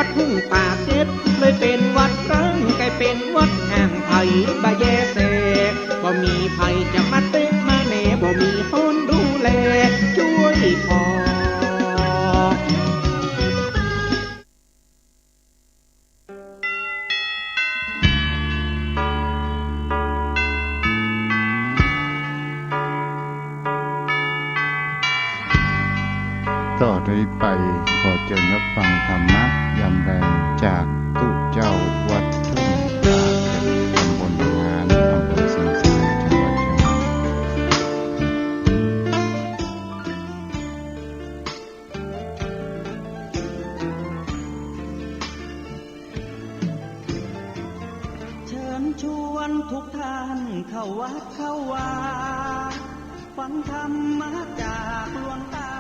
ดทุ่งป่าเจ็ดเลยเป็นวัดร้างกลายเป็นวัดห่างไผ่บาแยเสบ่มีไผ่จะมาเต้นมาแหน่บ่มีคนดูแลช่วยพอต่อได้ไปขอเชิญรับฟังธรรมะยามแรงจากตุเจ้าวัดทุ่งตาเก็บตำบลงานอำเภอสันทรายจังหวัดเชียงใหม่เชิญชวนทุกท่านเข้าวัดเข้าวาฟังธรรมะจากหลวงตา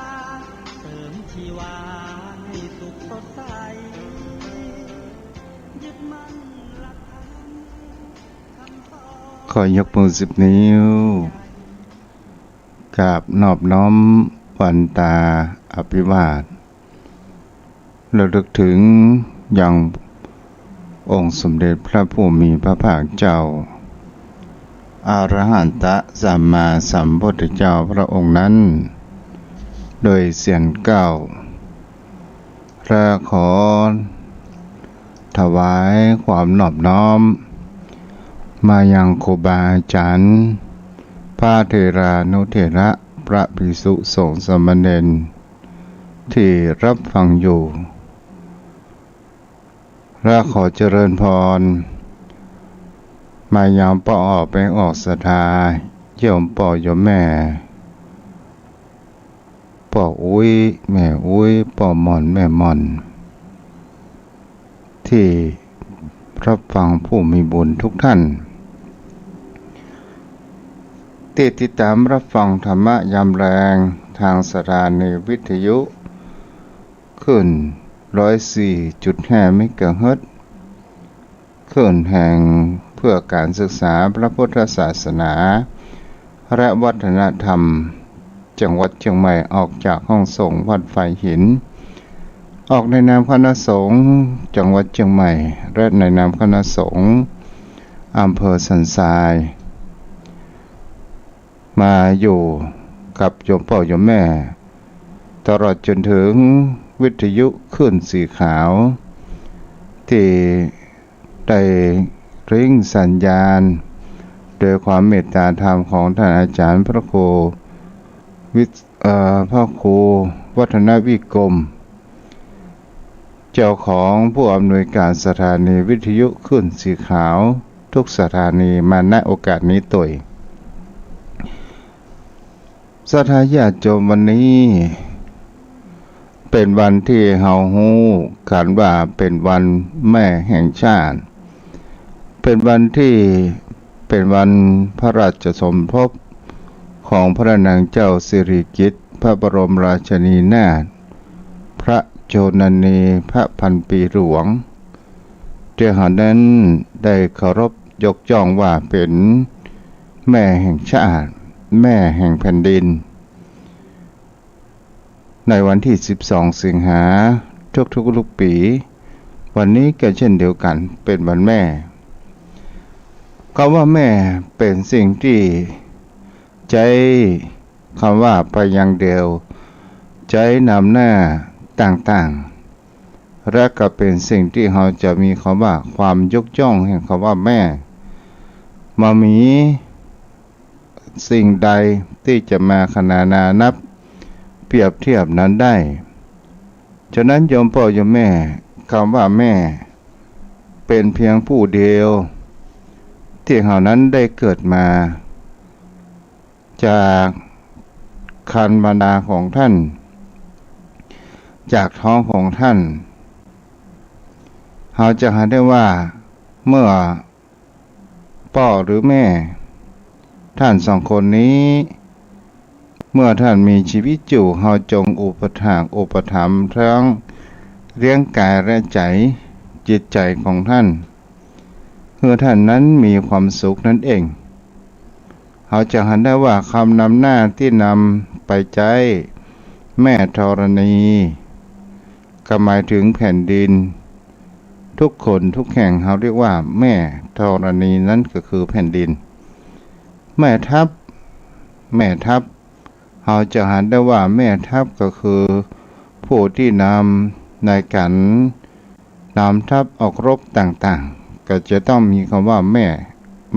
เสริมชีวาให้สุขสดใสยึดมั่นหลักธรรมคำสอนขอยกมือ10 นิ้วกราบนอบน้อมวันตาอภิวาทระลึกถึงอย่างองค์สมเด็จพระผู้มีพระภาคเจ้าอรหันตสัมมาสัมพุทธเจ้าพระองค์นั้นโดยเสียงเก้าและขอถวายความนอบน้อมมายังครูบาอาจารย์พระเถรานุเถระพระภิกษุสงฆ์สามเณรที่รับฟังอยู่และขอเจริญพรมายังป่อออกไปออกศรัทธาโยมป่อโยมแม่ป่ออุ้ยแม่อุ้ยป่อหม่อนแม่หม่อนที่รับฟังผู้มีบุญทุกท่านติดตามรับฟังธรรมะยามแรงทางสถานีวิทยุขึ้น 104.5 เมกะเฮิรตซ์ขึ้นแห่งเพื่อการศึกษาพระพุทธศาสนาและวัฒนธรรมจังหวัดเชียงใหม่ออกจากห้องส่งวัดไฟหินออกในนามคณะสงฆ์จังหวัดเชียงใหม่และในนามคณะสงฆ์อำเภอสันทรายมาอยู่กับโยมพ่อโยมแม่ตลอดจนถึงวิทยุคลื่นสีขาวที่ได้ริ้งสัญญาณโดยความเมตตาธรรมของท่านอาจารย์พระครูพระครูวัฒนวิกรมเจ้าของผู้อำนวยการสถานีวิทยุคลื่นสีขาวทุกสถานีมาณโอกาสนี้ตยศรัทธาญาติโยมวันนี้เป็นวันที่เฮาฮู้กันว่าเป็นวันแม่แห่งชาติเป็นวันที่เป็นวันพระราชสมภพของพระนางเจ้าสิริกิติ์พระบรมราชินีนาถพระโชนนีพระพันปีหลวงเจ้าหานั้นได้เคารพยกย่องว่าเป็นแม่แห่งชาติแม่แห่งแผ่นดินในวันที่12 สิงหาทุกปีวันนี้ก็เช่นเดียวกันเป็นวันแม่คำว่าแม่เป็นสิ่งที่ใจคำว่าไปอย่างเดียวใจนำหน้าต่างๆและก็เป็นสิ่งที่เราจะมีคำว่าความยกย่องแห่งคำว่าแม่มามีสิ่งใดที่จะมาขนานนานับเปรียบเทียบนั้นได้ฉะนั้นโยมพ่อโยมแม่คำว่าแม่เป็นเพียงผู้เดียวที่เหล่านั้นได้เกิดมาจากคันบรรดาของท่านจากท้องของท่านเราจะหาได้ว่าเมื่อพ่อหรือแม่ท่านสองคนนี้เมื่อท่านมีชีวิตอยู่เราจงอุปถัมภ์ทั้งเลี้ยงกายและใจจิตใจของท่านเพื่อท่านนั้นมีความสุขนั่นเองเราจะเห็นได้ว่าคำนำหน้าที่นำไปใจแม่ธรณีก็หมายถึงแผ่นดิน ทุกคนทุกแห่งเขาเรียกว่าแม่ธรณีนั้นก็คือแผ่นดินแม่ทัพเราจะหันได้ว่าแม่ทัพก็คือผู้ที่นำในการนำทัพออกรบต่างๆก็จะต้องมีคำว่าแ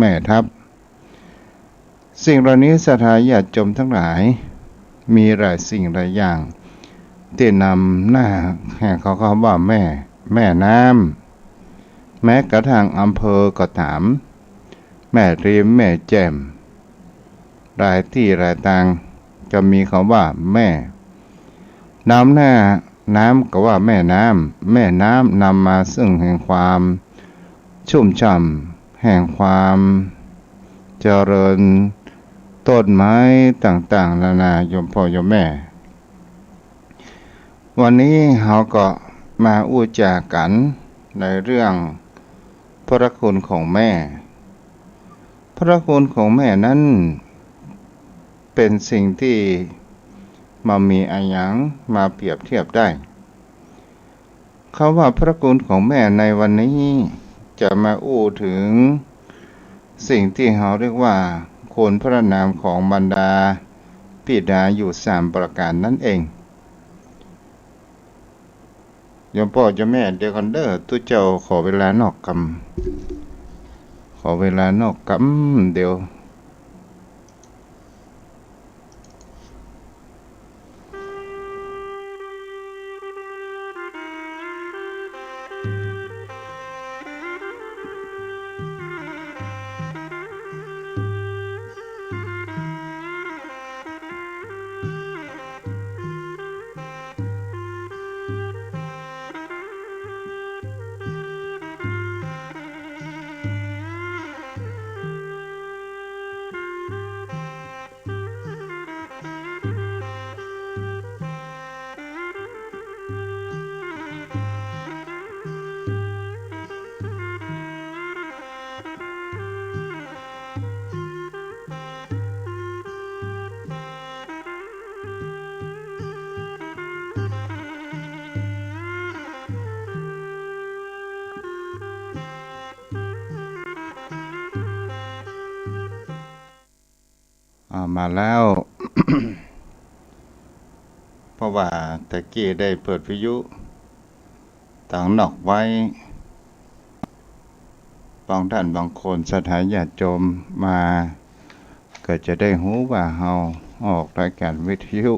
ม่ทัพสิ่งเหล่านี้ศรัทธาญาติโยมทั้งหลายมีหลายสิ่งหลายอย่างที่นำหน้าแห่งเขาคำว่าแม่น้ำแม้กระทั่งอำเภอก็ถามแม่ริมแม่แจ่มรายที่รายต่างจะมีคำว่าแม่น้ำก็ว่าแม่น้ำนำมาซึ่งแห่งความชุ่มฉ่ำแห่งความเจริญต้นไม้ต่างๆนานาโยมพ่อโยมแม่วันนี้เราก็มาอู้จากันในเรื่องพระคุณของแม่พระคุณของแม่นั้นเป็นสิ่งที่มามีอายังมาเปรียบเทียบได้คำว่าพระคุณของแม่ในวันนี้จะมาอู้ถึงสิ่งที่เราเรียกว่าคุณพระนามของบรรดาบิดาอยู่3ประการนั่นเองโยมพ่อโยมแม่เดี๋ยวกันเด้อตุเจ้าขอเวลานอกกำเดี๋ยวมาแล้ว เพราะว่าตะกี้ได้เปิดวิทยุต่างนอกไว้บางท่านบางคนศรัทธาญาติโยมมาก็จะได้รู้ว่าเฮาออกรายการวิทยุ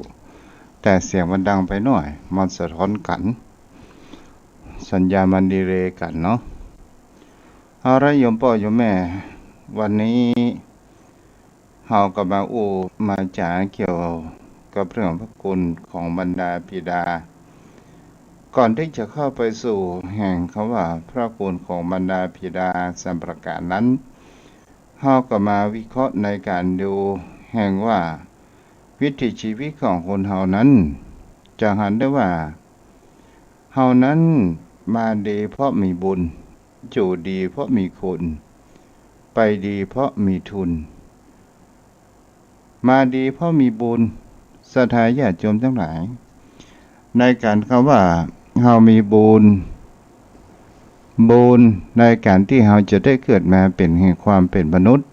แต่เสียงมันดังไปหน่อยมันสะท้อนกันสัญญามันดีเลย์กันเนาะเอาละโยมพ่อโยมแม่วันนี้เฮาก็มาอู้มาจาเกี่ยวกับเรื่องพระคุณของบรรดาบิดาก่อนที่จะเข้าไปสู่แห่งคำว่าพระคุณของบรรดาบิดา3ประการนั้นเฮาก็มาวิเคราะห์ในการดูแห่งว่าวิถีชีวิตของคนเฮานั้นจะหันได้ว่าเฮานั้นมาดีเพราะมีบุญอยู่ดีเพราะมีคุณไปดีเพราะมีทุนมาดีเพราะมีบุญศรัทธาญาติโยมทั้งหลายในการคำว่าเฮามีบุญในการที่เฮาจะได้เกิดมาเป็นแห่งความเป็นมนุษย์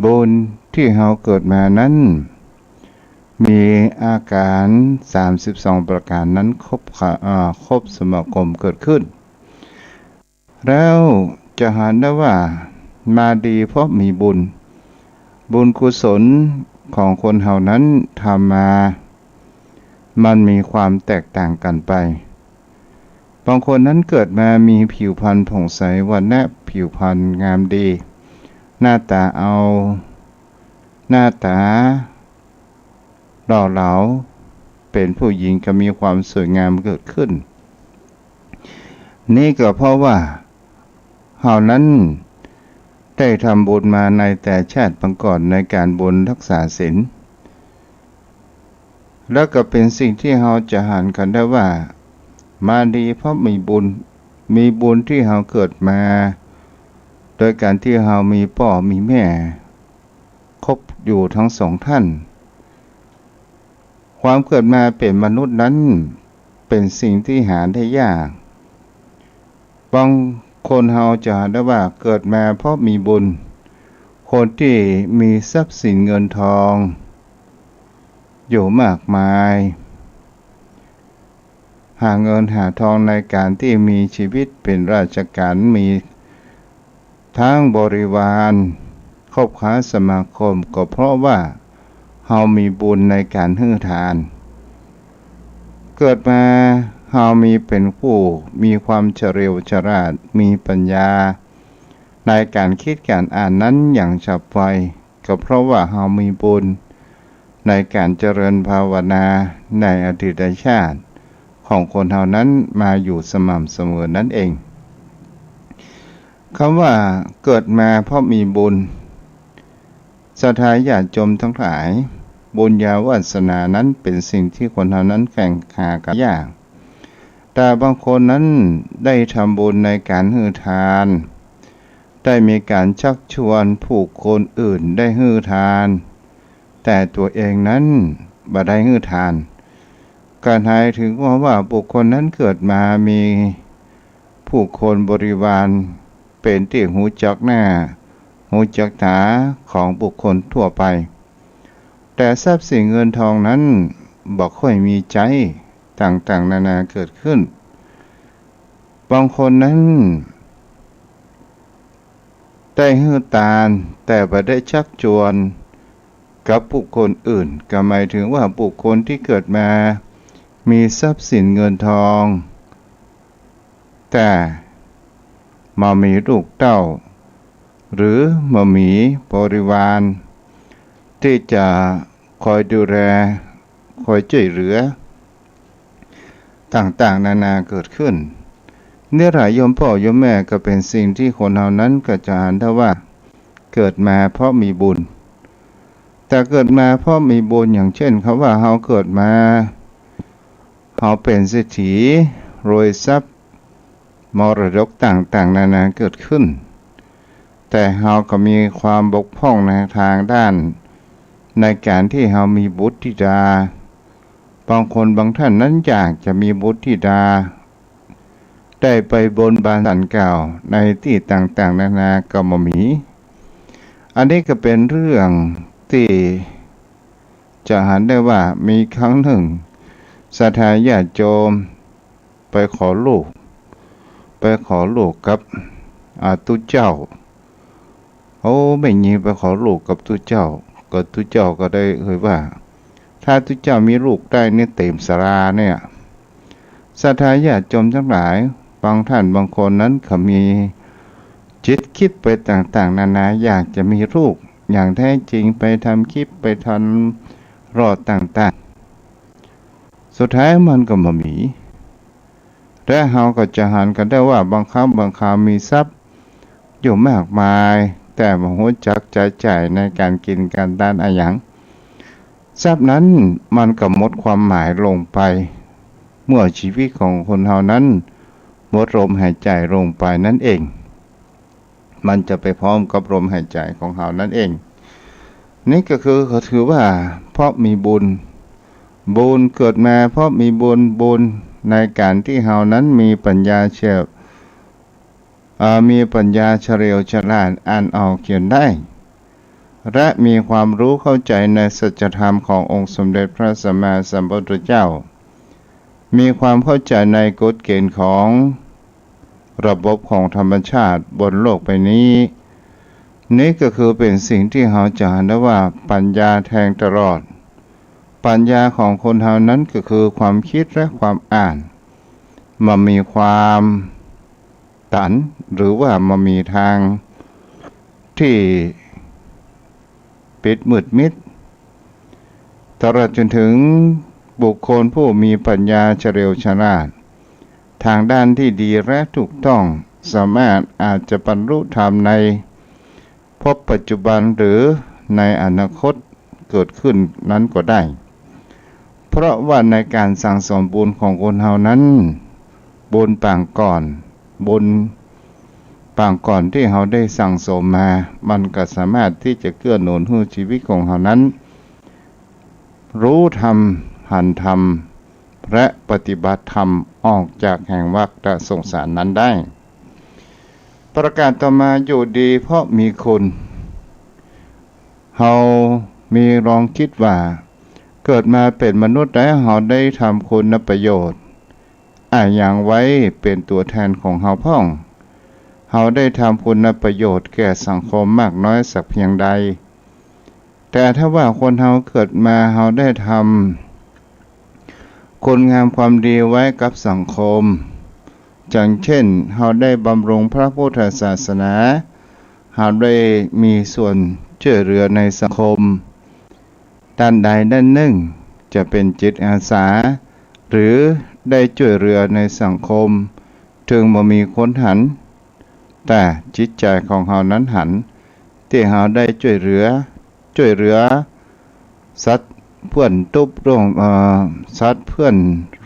บุญที่เฮาเกิดมานั้นมีอาการ32ประการนั้นครบสมาคมเกิดขึ้นแล้วจะหันได้ว่ามาดีเพราะมีบุญกุศลของคนเฮานั้นทำมามันมีความแตกต่างกันไปบางคนนั้นเกิดมามีผิวพรรณผ่องใสวันแนบผิวพรรณงามดีหน้าตาหล่อเหลาเป็นผู้หญิงก็มีความสวยงามเกิดขึ้นนี่ก็เพราะว่าเฮานั้นได้ทำบุญมาในแต่ชาติปางก่อนในการบุญรักษาศีลแล้วก็เป็นสิ่งที่เราจะหันกันได้ว่ามาดีเพราะมีบุญที่เราเกิดมาโดยการที่เรามีพ่อมีแม่ครบอยู่ทั้งสองท่านความเกิดมาเป็นมนุษย์นั้นเป็นสิ่งที่หาได้ยาก บางคนเฮาจะได้ว่าเกิดมาเพราะมีบุญคนที่มีทรัพย์สินเงินทองอยู่มากมายหาเงินหาทองในการที่มีชีวิตเป็นราชการมีทั้งบริวารคบค้าสมาคมก็เพราะว่าเฮามีบุญในการให้ทานเกิดมาเฮามีเป็นผู้มีความเฉลียวฉลาดมีปัญญาในการคิดการอ่านนั้นอย่างฉับไวก็เพราะว่าเฮามีบุญในการเจริญภาวนาในอดีตชาติของคนเฮานั้นมาอยู่สม่ำเสมอนั่นเองคำว่าเกิดมาเพราะมีบุญศรัทธาญาติโยมทั้งหลายบุญญาวาสนานั้นเป็นสิ่งที่คนเฮานั้นแข่งหากันยากแต่บางคนนั้นได้ทำบุญในการให้ทานได้มีการชักชวนผู้คนอื่นได้ให้ทานแต่ตัวเองนั้นบ่ได้ให้ทานการหมายถึงว่าบุคคลนั้นเกิดมามีผู้คนบริวารเป็นที่หูจักหน้าหูจักตาของบุคคลทั่วไปแต่ทรัพย์สินเงินทองนั้นบ่ค่อยมีใจต่างๆนานาเกิดขึ้นบางคนนั้นได้ให้ทานแต่บ่ได้ชักชวนกับบุคคลอื่นก็หมายถึงว่าบุคคลที่เกิดมามีทรัพย์สินเงินทองแต่มามีลูกเต้าหรือมามีบริวารที่จะคอยดูแลคอยช่วยเหลือต่างๆนานาเกิดขึ้นเนี่ยหลายโยมพ่อโยมแม่ก็เป็นสิ่งที่คนเหล่านั้นก็จะอ่านได้ว่าเกิดมาเพราะมีบุญแต่เกิดมาเพราะมีบุญอย่างเช่นเขาว่าเฮาเกิดมาเฮาเป็นเศรษฐีรวยทรัพย์มรดกต่างๆนานาเกิดขึ้นแต่เฮาก็มีความบกพร่องในทางด้านในการที่เฮามีบุตรธิดาบางคนบางท่านนั้นอยากจะมีบุตรธิดาได้ไปบนบานศาลกล่าวในที่ต่างๆนานาก็บ่มีอันนี้ก็เป็นเรื่องที่จะเห็นได้ว่ามีครั้งหนึ่งศรัทธาญาติโยมไปขอลูกกับตุเจ้าไม่ยิงไปขอลูกกับตุเจ้าก็ตุเจ้าก็ได้เอ่ยว่าถ้าตุเจ้ามีลูกได้เนี่ยเต็มสราเนี่ยศรัทธาญาติโยมทั้งหลายบางท่านบางคนนั้นเขามีจิตคิดไปต่างๆนานาอยากจะมีลูกอย่างแท้จริงไปทำคลิปไปทำรอดต่างๆสุดท้ายมันก็บ่มีและเฮาก็จะหันกันได้ว่าบางครั้งบางคราวมีทรัพย์อยู่มากมายแต่บ่ฮู้จักจ่ายในการกินการทานอะหยังทรัพย์นั้นมันก็หมดความหมายลงไปเมื่อชีวิตของคนเฮานั้นหมดลมหายใจลงไปนั่นเองมันจะไปพร้อมกับลมหายใจของเฮานั่นเองนี่ก็คือเขาถือว่าเพราะมีบุญเกิดมาเพราะมีบุญในการที่เฮานั้นมีปัญญาเฉลียวฉลาดอ่านออกเขียนได้และมีความรู้เข้าใจในสัจธรรมขององค์สมเด็จพระสัมมาสัมพุทธเจ้ามีความเข้าใจในกฎเกณฑ์ของระบบของธรรมชาติบนโลกใบนี้นี่ก็คือเป็นสิ่งที่เฮาจะเห็นได้ว่าปัญญาแทงตลอดปัญญาของคนเฮานั้นก็คือความคิดและความอ่านมันมีความตันหรือว่ามันมีทางที่ปิดมืดมิดตลอดจนถึงบุคคลผู้มีปัญญาเฉลียวฉลาดทางด้านที่ดีและถูกต้องสามารถอาจจะบรรลุธรรมในภพปัจจุบันหรือในอนาคตเกิดขึ้นนั้นก็ได้เพราะว่าในการสั่งสมบุญของคนเฮานั้นบุญปางก่อนที่เฮาได้สั่งสมมามันก็สามารถที่จะเกื้อหนุนให้ชีวิตของเฮานั้นรู้ธรรมหันธรรมและปฏิบัติธรรมออกจากแห่งวัฏสงสารนั้นได้ ประการต่อมาอยู่ดีเพราะมีคุณเฮามีลองคิดว่าเกิดมาเป็นมนุษย์แล้วเฮาได้ทำคุณประโยชน์อย่างไว้เป็นตัวแทนของเฮาพ่องเฮาได้ทำคุณประโยชน์แก่สังคมมากน้อยสักเพียงใดแต่ถ้าว่าคนเฮาเกิดมาเฮาได้ทำคุณงามความดีไว้กับสังคมอย่างเช่นเฮาได้บำรุงพระพุทธศาสนาเฮาได้มีส่วนช่วยเหลือในสังคมด้านใดด้านหนึ่งจะเป็นจิตอาสาหรือได้ช่วยเหลือในสังคมถึงบ่มีคนหันแต่จิตใจของเฮานั้นหันที่เฮาได้ช่วยเหลือสัตว์เพื่อนทุกข์ร่วมสัตว์เพื่อน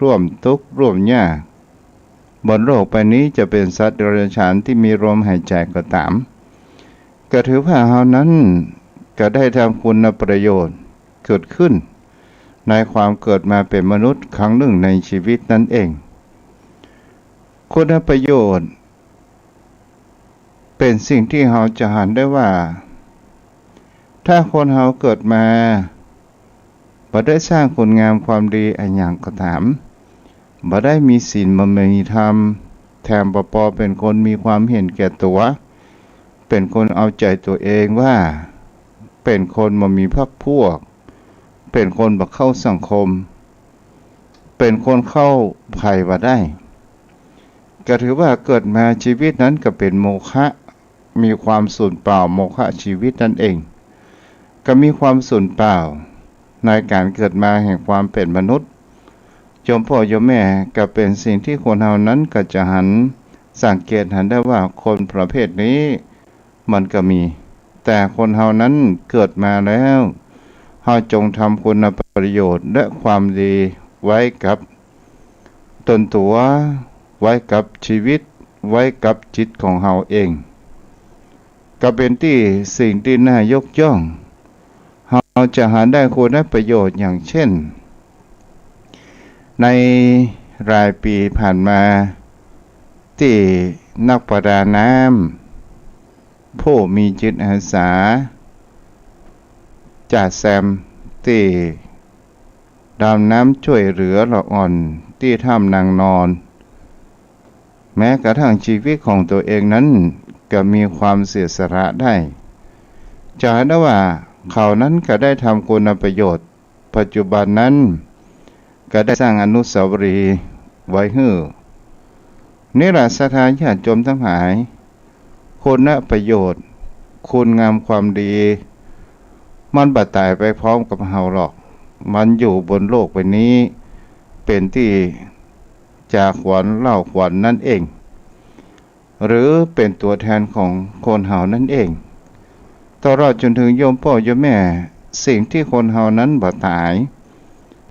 ร่วมทุกข์ร่วมยากบนโลกใบนี้จะเป็นสัตว์เดรัจฉานที่มีลมหายใจก็ตามก็ถือว่าเฮานั้นก็ได้ทำคุณประโยชน์เกิดขึ้นในความเกิดมาเป็นมนุษย์ครั้งหนึ่งในชีวิตนั่นเองคุณประโยชน์เป็นสิ่งที่เฮาจะหันได้ว่าถ้าคนเฮาเกิดมาบ่ได้สร้างคุณงามความดีอันหยังก็ตามบ่ได้มีศีลบ่มีธรรมแถมบ่พอเป็นคนมีความเห็นแก่ตัวเป็นคนเอาใจตัวเองว่าเป็นคนบ่มีพรรคพวกเป็นคนบ่เข้าสังคมเป็นคนเข้าภัยบ่ได้ก็ถือว่าเกิดมาชีวิตนั้นก็เป็นโมฆะมีความสูญเปล่าโมฆะชีวิตนั่นเองก็มีความสูญเปล่าในการเกิดมาแห่งความเป็นมนุษย์โยมพ่อโยมแม่ก็เป็นสิ่งที่คนเฮานั้นก็จะหันสังเกตหันได้ว่าคนประเภทนี้มันก็มีแต่คนเฮานั้นเกิดมาแล้วเฮาจงทำคุณประโยชน์และความดีไว้กับตนตัวไว้กับชีวิตไว้กับจิตของเฮาเองก็เป็นที่สิ่งที่น่ายกย่องเฮาจะหาได้คุณประโยชน์อย่างเช่นในรายปีผ่านมาที่นักประดาน้ำผู้มีจิตอาสาจ่าแซมที่ดำน้ำช่วยเหลือละอ่อนที่ถ้ำนางนอนแม้กระทั่งชีวิตของตัวเองนั้นก็มีความเสียสละได้จะเห็นได้ว่าเขานั้นก็ได้ทำคุณประโยชน์ปัจจุบันนั้นก็ได้สร้างอนุสาวรีย์ไว้ให้นี่แหละศรัทธาญาติโยมทั้งหลายคุณประโยชน์คุณงามความดีมันบ่ตายไปพร้อมกับเฮาหรอกมันอยู่บนโลกใบนี้เป็นที่จากขวัญเล่าขวัญนั่นเองหรือเป็นตัวแทนของคนเฮานั่นเองตลอดจนถึงโยมพ่อโยมแม่สิ่งที่คนเฮานั้นบ่ตาย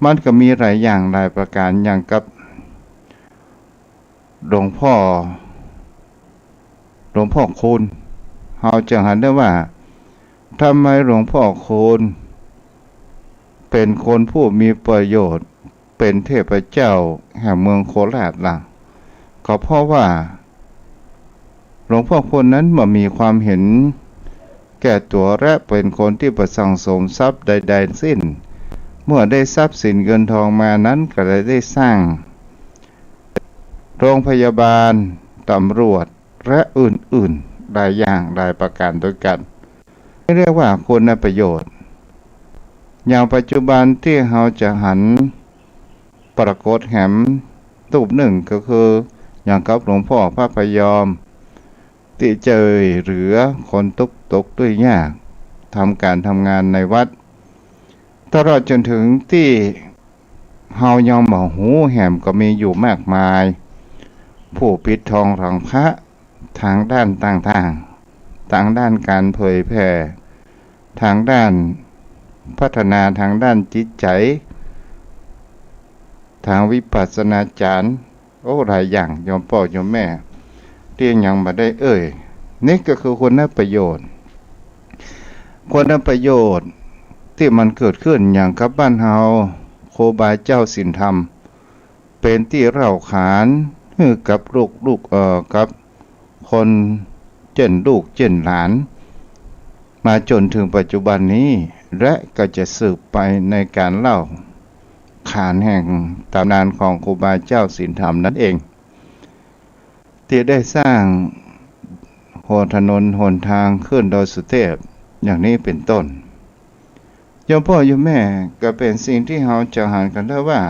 มันก็มีหลายอย่างหลายประการอย่างกับหลวงพ่อคูณเฮาจะหันได้ว่าทำไมหลวงพ่อคูณเป็นคนผู้มีประโยชน์เป็นเทพเจ้าแห่งเมืองโคราชล่ะก็เพราะว่าหลวงพ่อคูณนั้นมีความเห็นแก่ตัวและเป็นคนที่ประสังสมทรัพย์ใดๆสิ้นเมื่อได้ทรัพย์สินเงินทองมานั้นก็ได้สร้างโรงพยาบาลตำรวจและอื่นๆหลายอย่างหลายประการด้วยกันเรียกว่าคุณประโยชน์อย่างปัจจุบันที่เราจะหันปรากฏแหมรูปหนึ่งก็คืออย่างกับหลวงพ่อพระพยอมที่เจอเหลือคนตกด้วยยากทำการทำงานในวัดตลอดจนถึงที่เฮายอมหูแหมก็มีอยู่มากมายผู้ปิดทองหลังพระทางด้านต่างๆทางด้านการเผยแผ่ทางด้านพัฒนาทางด้านจิตใจทางวิปัสสนาจารย์หลายอย่างโยมพ่อโยมแม่ที่ยังมาได้นี่ก็คือคุณประโยชน์คุณประโยชน์ที่มันเกิดขึ้นอย่างกับบ้านเฮาโคบาเจ้าศีลธรรมเป็นที่เล่าขานกับลูกกับคน เช่นลูกเช่นหลานมาจนถึงปัจจุบันนี้และก็จะสืบไปในการเล่าขานแห่งตำนานของครูบาเจ้าศีลธรรมนั่นเองที่ได้สร้างหัวถนนหนทางขึ้นดอยสุเทพอย่างนี้เป็นต้นโยมพ่อโยมแม่ก็เป็นสิ่งที่เราจะหันกันได้ว่า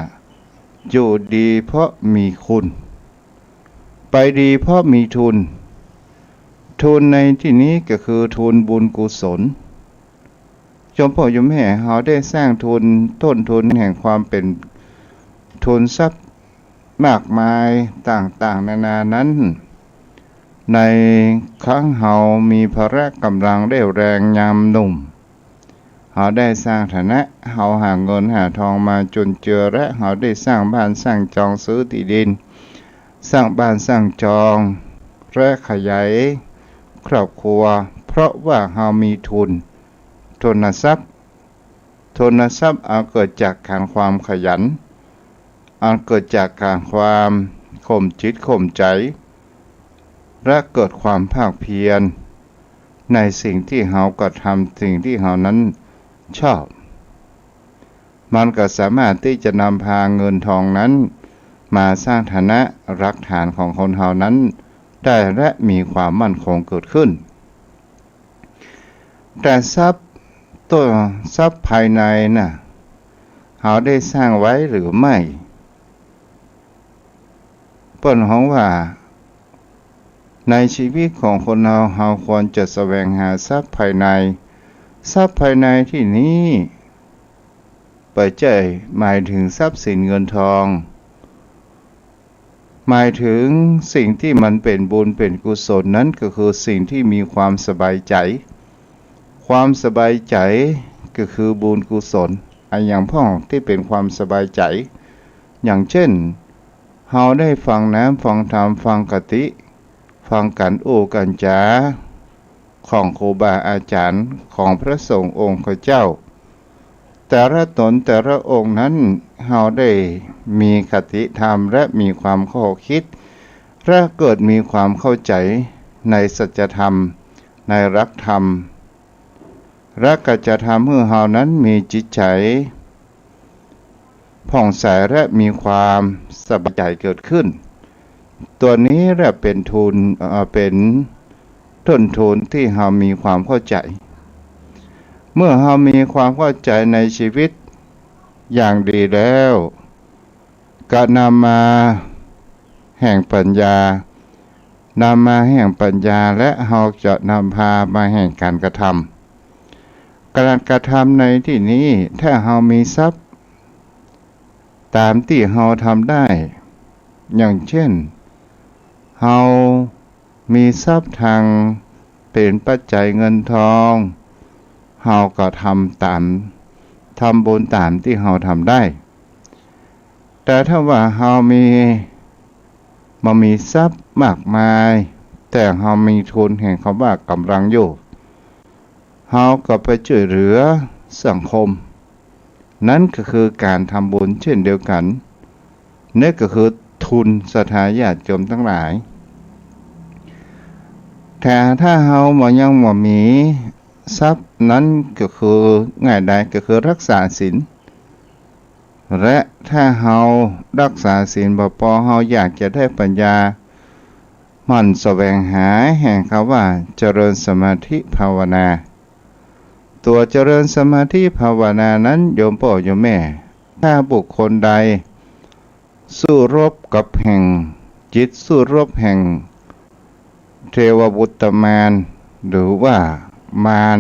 อยู่ดีเพราะมีคุณไปดีเพราะมีทุนทุนในที่นี้ก็คือทุนบุญกุศลโยมพ่อโยมแม่เราได้สร้างทุนต้นทุนแห่งความเป็นทุนทรัพย์มากมายต่างๆนานานั้นในครั้งเฮามีพละกำลังได้แรงยามหนุ่มเฮาได้สร้างฐานะเฮาหาเงินหาทองมาจนเจือและเฮาได้สร้างบ้านสร้างจองซื้อที่ดินสร้างบ้านสร้างจองและขยายครอบครัวเพราะว่าเฮามีทุนทรัพย์อันเกิดจากการความขยันอันเกิดจากการความข่มจิตข่มใจและเกิดความภาคเพียรในสิ่งที่เฮากระทำสิ่งที่เฮานั้นชอบมันก็สามารถที่จะนำพาเงินทองนั้นมาสร้างฐานะรากฐานของคนเฮานั้นได้และมีความมั่นคงเกิดขึ้นแต่ทรัพย์ภายในน่ะเฮาได้สร้างไว้หรือไม่เปิ้นฮ้องว่าในชีวิตของคนเฮาควรจะแสวงหาทรัพย์ภายในทรัพย์ภายในที่นี้ปัจจัยหมายถึงทรัพย์สินเงินทองหมายถึงสิ่งที่มันเป็นบุญเป็นกุศลนั้นก็คือสิ่งที่มีความสบายใจความสบายใจก็คือบุญกุศลอย่างพ่อที่เป็นความสบายใจอย่างเช่นเฮาได้ฟังน้ำฟังธรรมฟังคติฟังกันโอกันจาของครูบาอาจารย์ของพระสงฆ์องค์เจ้าแต่ละตนแต่ละองค์นั้นเฮาได้มีคติธรรมและมีความข้อคิดและเกิดมีความเข้าใจในสัจธรรมในหลักธรรมและก็จะทำให้เฮานั้นมีจิตใจผ่องใสและมีความสบายใจเกิดขึ้นตัวนี้แหละเป็นทุนเป็นต้นทุนที่เฮามีความเข้าใจเมื่อเฮามีความเข้าใจในชีวิตอย่างดีแล้วก็นำมาแห่งปัญญและเฮาจะนำพามาแห่งการกระทำในที่นี้ถ้าเฮามีทรัพย์ตามที่เฮาทำได้อย่างเช่นเฮามีทรัพย์ทางเป็นปัจจัยเงินทองเฮาก็ทำบุญตามที่เฮาทำได้แต่ถ้าว่าเฮามีทรัพย์มากมายแต่เฮามีทุนแห่งคำว่ากำลังอยู่เฮาก็ไปช่วยเหลือสังคมนั่นก็คือการทำบุญเช่นเดียวกันนี่ก็คือทุนศรัทธาญาติโยมทั้งหลายแต่ถ้าเฮายังบ่มีทรัพย์นั้นก็คือง่ายใดก็คือรักษาศีลและถ้าเฮารักษาศีลบ่พอเฮาอยากจะได้ปัญญามันแสวงหาแห่งคำว่าเจริญสมาธิภาวนาตัวเจริญสมาธิภาวนานั้นโยมพ่อโยมแม่ถ้าบุคคลใดสู้รบกับแห่งจิตสู้รบแห่งเทวบุตรมารหรือว่ามาร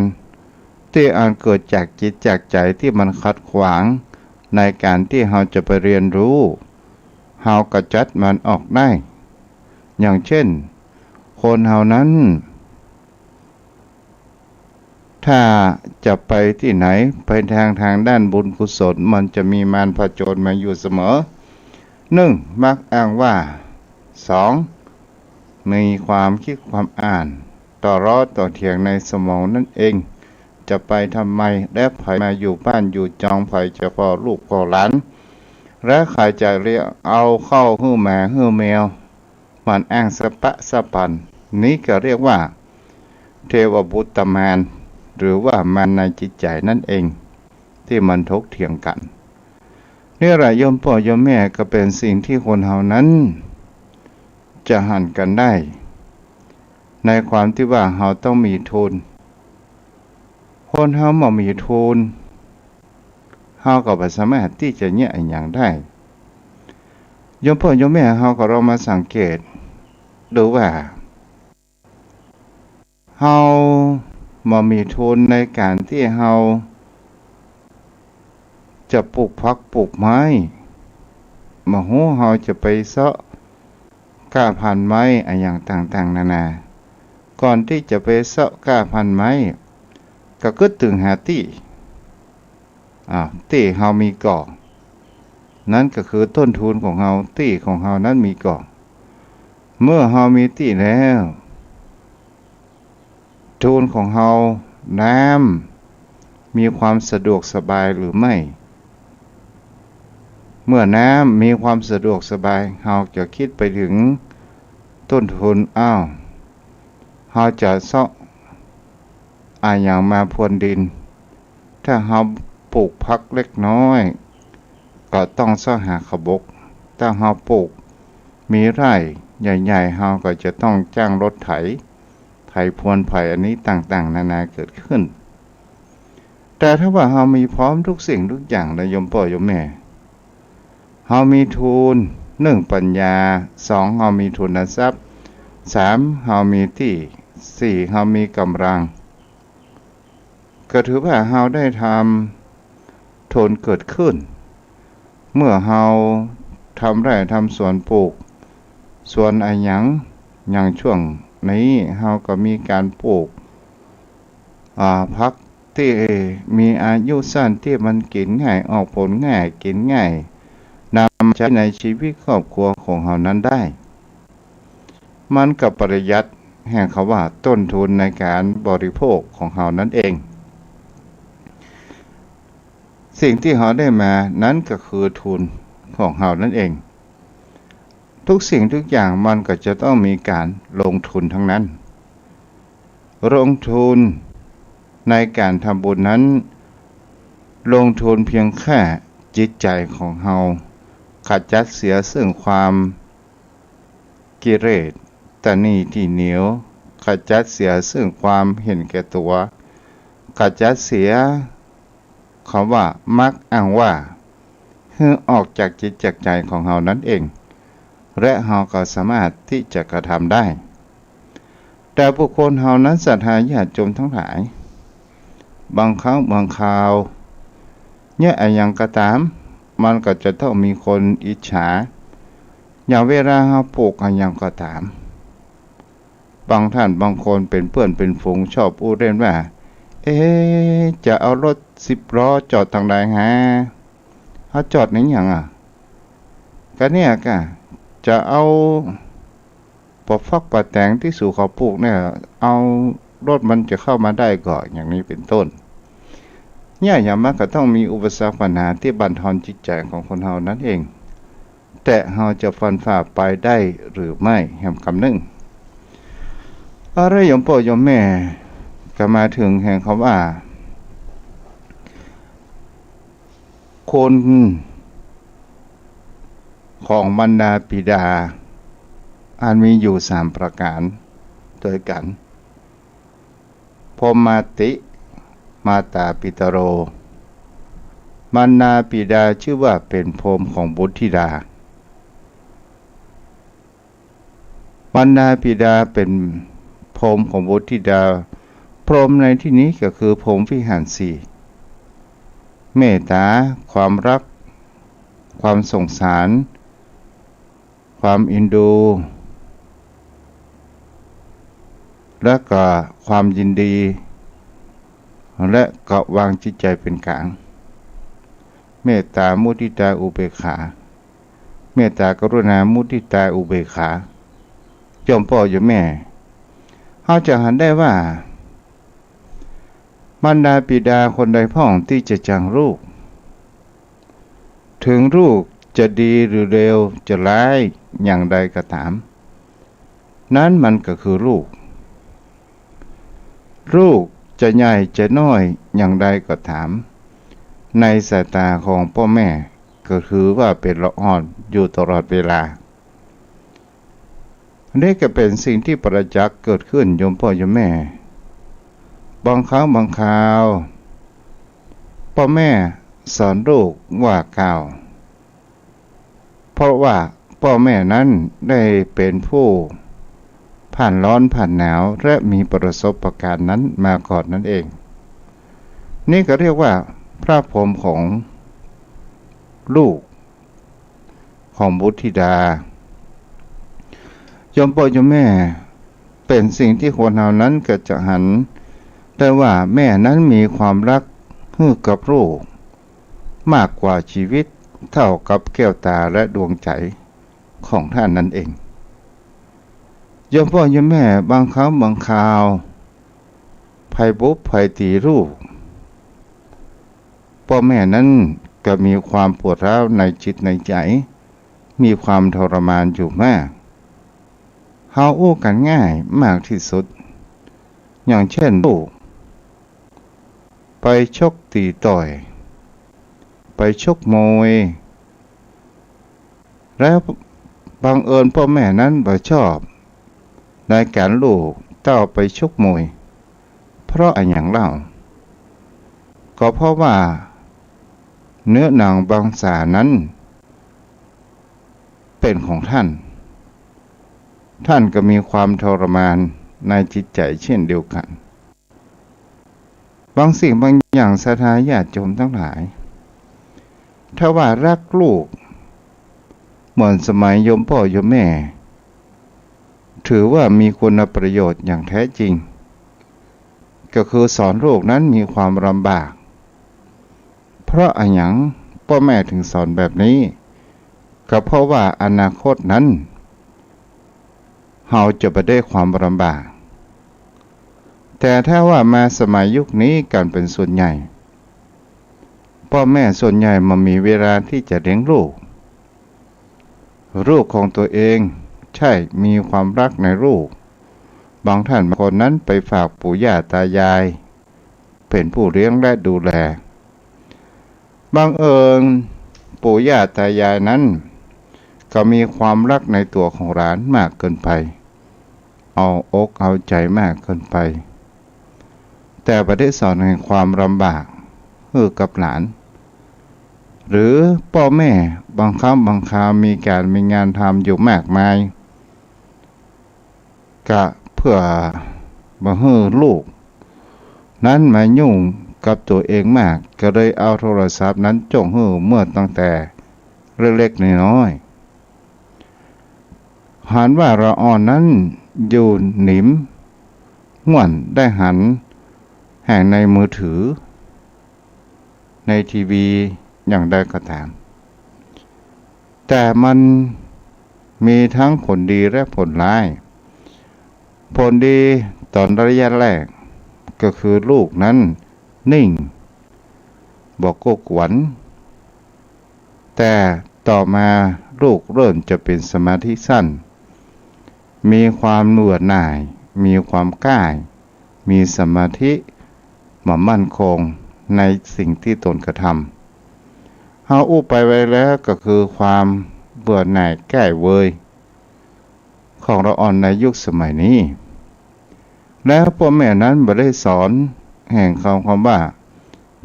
ที่อันเกิดจากจิตจากใจที่มันขัดขวางในการที่เราจะไปเรียนรู้เราก็จัดมันออกได้อย่างเช่นคนเรานั้นถ้าจะไปที่ไหนไปทางด้านบุญกุศลมันจะมีมารผจญมาอยู่เสมอ1มักอ้างว่า2มีความคิดความอ่านต่อเถียงในสมองนั่นเองจะไปทำไมและไผมาอยู่บ้านอยู่จองไผจะพอลูกพอหลานและใครจะเรียกเอาเข้าหื้อแม่หื้อแมวมันอ้างสะปะสะปันนี้ก็เรียกว่า เทวบุตรมารหรือว่ามารในจิตใจนั่นเองที่มันถกเถียงกันนี่แหละโยมพ่อโยมแม่ก็เป็นสิ่งที่คนเฮานั้นจะหันกันได้ในความที่ว่าเฮาต้องมีทุนคนเฮาบ่มีทุนเฮาก็บ่สามารถที่จะแยกอิหยังได้โยมพ่อโยมแม่เฮาก็ลองมาสังเกตดูว่าเฮาบ่มีทุนในการที่เฮาจะปลูกผักปลูกไม้มาฮู้เฮาจะไปเสาะกล้าพันไม้อะอย่างต่างๆนานาก่อนที่จะไปเสาะกล้าพันไม้ก็กึดถึงหาตี้ตี้เฮามีก่อนั่นก็คือต้นทุนของเฮาตี้ของเฮานั้นมีก่อเมื่อเฮามีตี้แล้วทุนของเฮาน้ำมีความสะดวกสบายหรือไม่เมื่อน้ำมีความสะดวกสบายเฮาจะคิดไปถึงต้นทุนเฮาจะเสาะอย่างมาพรวนดินถ้าเฮาปลูกผักเล็กน้อยก็ต้องเสาะหาขบกถ้าเฮาปลูกมีไร่ใหญ่ๆเฮาก็จะต้องจ้างรถไถพรวนไผ่อันนี้ต่างๆนานาเกิดขึ้นแต่ถ้าว่าเฮามีพร้อมทุกสิ่งทุกอย่างนะโยมพ่อโยมแม่เฮามีทุน1ปัญญา2เฮามีทุนทรัพย์3เฮามีที่4เฮามีกำลังก็ถือว่าเฮาได้ทำทุนเกิดขึ้นเมื่อเฮาทำไร่ทำสวนปลูกสวนอย่างช่วงนี้เฮาก็มีการปลูกผักที่มีอายุสั้นที่มันกินง่ายออกผลง่ายกินง่ายนำใช้ในชีวิตครอบครัวของเฮานั้นได้มันก็ประหยัดแห่งคำว่าต้นทุนในการบริโภคของเฮานั้นเองสิ่งที่เฮาได้มานั้นก็คือทุนของเฮานั่นเองทุกสิ่งทุกอย่างมันก็จะต้องมีการลงทุนทั้งนั้นลงทุนในการทำบุญนั้นลงทุนเพียงแค่จิตใจของเฮาขจัดเสียซึ่งความกิเลสตณีที่เหนียวขจัดเสียซึ่งความเห็นแก่ตัวขจัดเสียคำว่ามักอ้างว่าให้ออกจากจิตจากใจของเฮานั้นเองและเฮาก็สามารถที่จะกระทำได้แต่บุคคลเฮานั้นศรัทธาญาติโยมทั้งหลายบางครั้งบางคราวเนี่ยอย่างก็ตามมันก็จะต้องมีคนอิจฉาอย่างเวลาเฮาปลูกอย่างก็ตามบางท่านบางคนเป็นเพื่อนเป็นฝูงชอบพูดเล่นว่าจะเอารถ10 ล้อจอดทางใดฮะเฮาจอดนี่หยังก็เนี่ยก็จะเอาปะฟักปะแตงที่สู่เขาปลูกเนี่ยเอารถมันจะเข้ามาได้ก่อนอย่างนี้เป็นต้นเนี่ยอย่างมากก็ต้องมีอุปสรรคปัญหาที่บั่นทอนจิตใจของคนเฮานั้นเองแต่เฮาจะฟันฝ่าไปได้หรือไม่แห่งคำนึงอะไรโยมพ่อโยมแม่ก็มาถึงแห่งคำว่าคนของบรรดาปิดาอันมีอยู่3ประการด้วยกันพรหมติมาตาปิตโรบรรดาปิดาชื่อว่าเป็นพรหมของบุตรธิดาบรรดาปิดาเป็นพรหมของบุตรธิดาพรหมในที่นี้ก็คือพรหมวิหาร4เมตตาความรักความสงสารความอินดูและก็ความยินดีและก็วางจิตใจเป็นกลางเมตตามุทิตาอุเบกขาเมตตากรุณามุทิตาอุเบกขาโยมพ่อโยมแม่เฮาจะหันได้ว่ามารดาบิดาคนใดพ้องที่จะจังลูกถึงลูกจะดีหรือเร็วจะร้ายอย่างใดก็ตามนั้นมันก็คือลูก ลูกจะใหญ่จะน้อยอย่างใดก็ถามในสายตาของพ่อแม่ก็คือว่าเป็นละอ่อนอยู่ตลอดเวลานี่ก็เป็นสิ่งที่ประจักษ์เกิดขึ้นโยมพ่อโยมแม่บางครั้งบางคราวพ่อแม่สอนลูกว่ากล่าวเพราะว่าพ่อแม่นั้นได้เป็นผู้ผ่านร้อนผ่านหนาวและมีประสบการณ์นั้นมาก่อนนั่นเองนี่ก็เรียกว่าพระพรหมของลูกของบุตรธิดาโยมพ่อโยมแม่เป็นสิ่งที่คนเรานั้นก็จะหันแต่ว่าแม่นั้นมีความรักให้กับลูกมากกว่าชีวิตเท่ากับแก้วตาและดวงใจของท่านนั่นเองโยมพ่อโยมแม่บางครั้งบางคราวภัยบุบภัยตีลูกพ่อแม่นั้นก็มีความปวดร้าวในจิตในใจมีความทรมานอยู่มากเฮาอู้กันง่ายมากที่สุดอย่างเช่นลูกไปชกตีต่อยไปชกมวยแล้วบังเอิญพ่อแม่นั้นบ่ชอบในการลูกเต้าไปชกมวยเพราะอะไรอย่างเล่าก็เพราะว่าเนื้อหนังบางสานั้นเป็นของท่านก็มีความทรมานในจิตใจเช่นเดียวกันบางสิ่งบางอย่างศรัทธาญาติโยมทั้งหลายถ้าว่ารักลูกเหมือนสมัยโยมพ่อโยมแม่ถือว่ามีคุณประโยชน์อย่างแท้จริงก็คือสอนลูกนั้นมีความลำบากเพราะอะไรอย่างพ่อแม่ถึงสอนแบบนี้ก็เพราะว่าอนาคตนั้นเราจะไปได้ความลำบากแต่ถ้าว่ามาสมัยยุคนี้การเป็นส่วนใหญ่พ่อแม่ส่วนใหญ่มามีเวลาที่จะเลี้ยงลูกของตัวเองใช่มีความรักในลูกบางท่านบางคนนั้นไปฝากปู่ย่าตายายเป็นผู้เลี้ยงและดูแลบังเอิญปู่ย่าตายายนั้นก็มีความรักในตัวของหลานมากเกินไปเอาอกเอาใจมากเกินไปแต่ประเทศสอนแห่งความลำบากให้กับหลานหรือพ่อแม่บางครั้งบางคราวมีงานทำอยู่มากมายก็เพื่อบ่ให้ลูกนั้นมายุ่งกับตัวเองมากก็เลยเอาโทรศัพท์นั้นจ้องให้เมื่อตั้งแต่เล็กๆน้อยๆหันว่าละอ่อนนั้นอยู่หนิมง่วนได้หันแห่งในมือถือในทีวีอย่างใดก็ตามแต่มันมีทั้งผลดีและผลร้ายผลดีตอนระยะแรกก็คือลูกนั้นนิ่งบอกโกกหวนแต่ต่อมาลูกเริ่มจะเป็นสมาธิสั้นมีความเบื่อหน่ายมีความกล้ามีสมาธิมั่นคงในสิ่งที่ตนกระทำเอาอู้ไปไว้แล้วก็คือความเบื่อหน่ายแก้เวยของเราอ่อนในยุคสมัยนี้แล้วพ่อแม่นั้นบ่ได้สอนแห่งคำว่า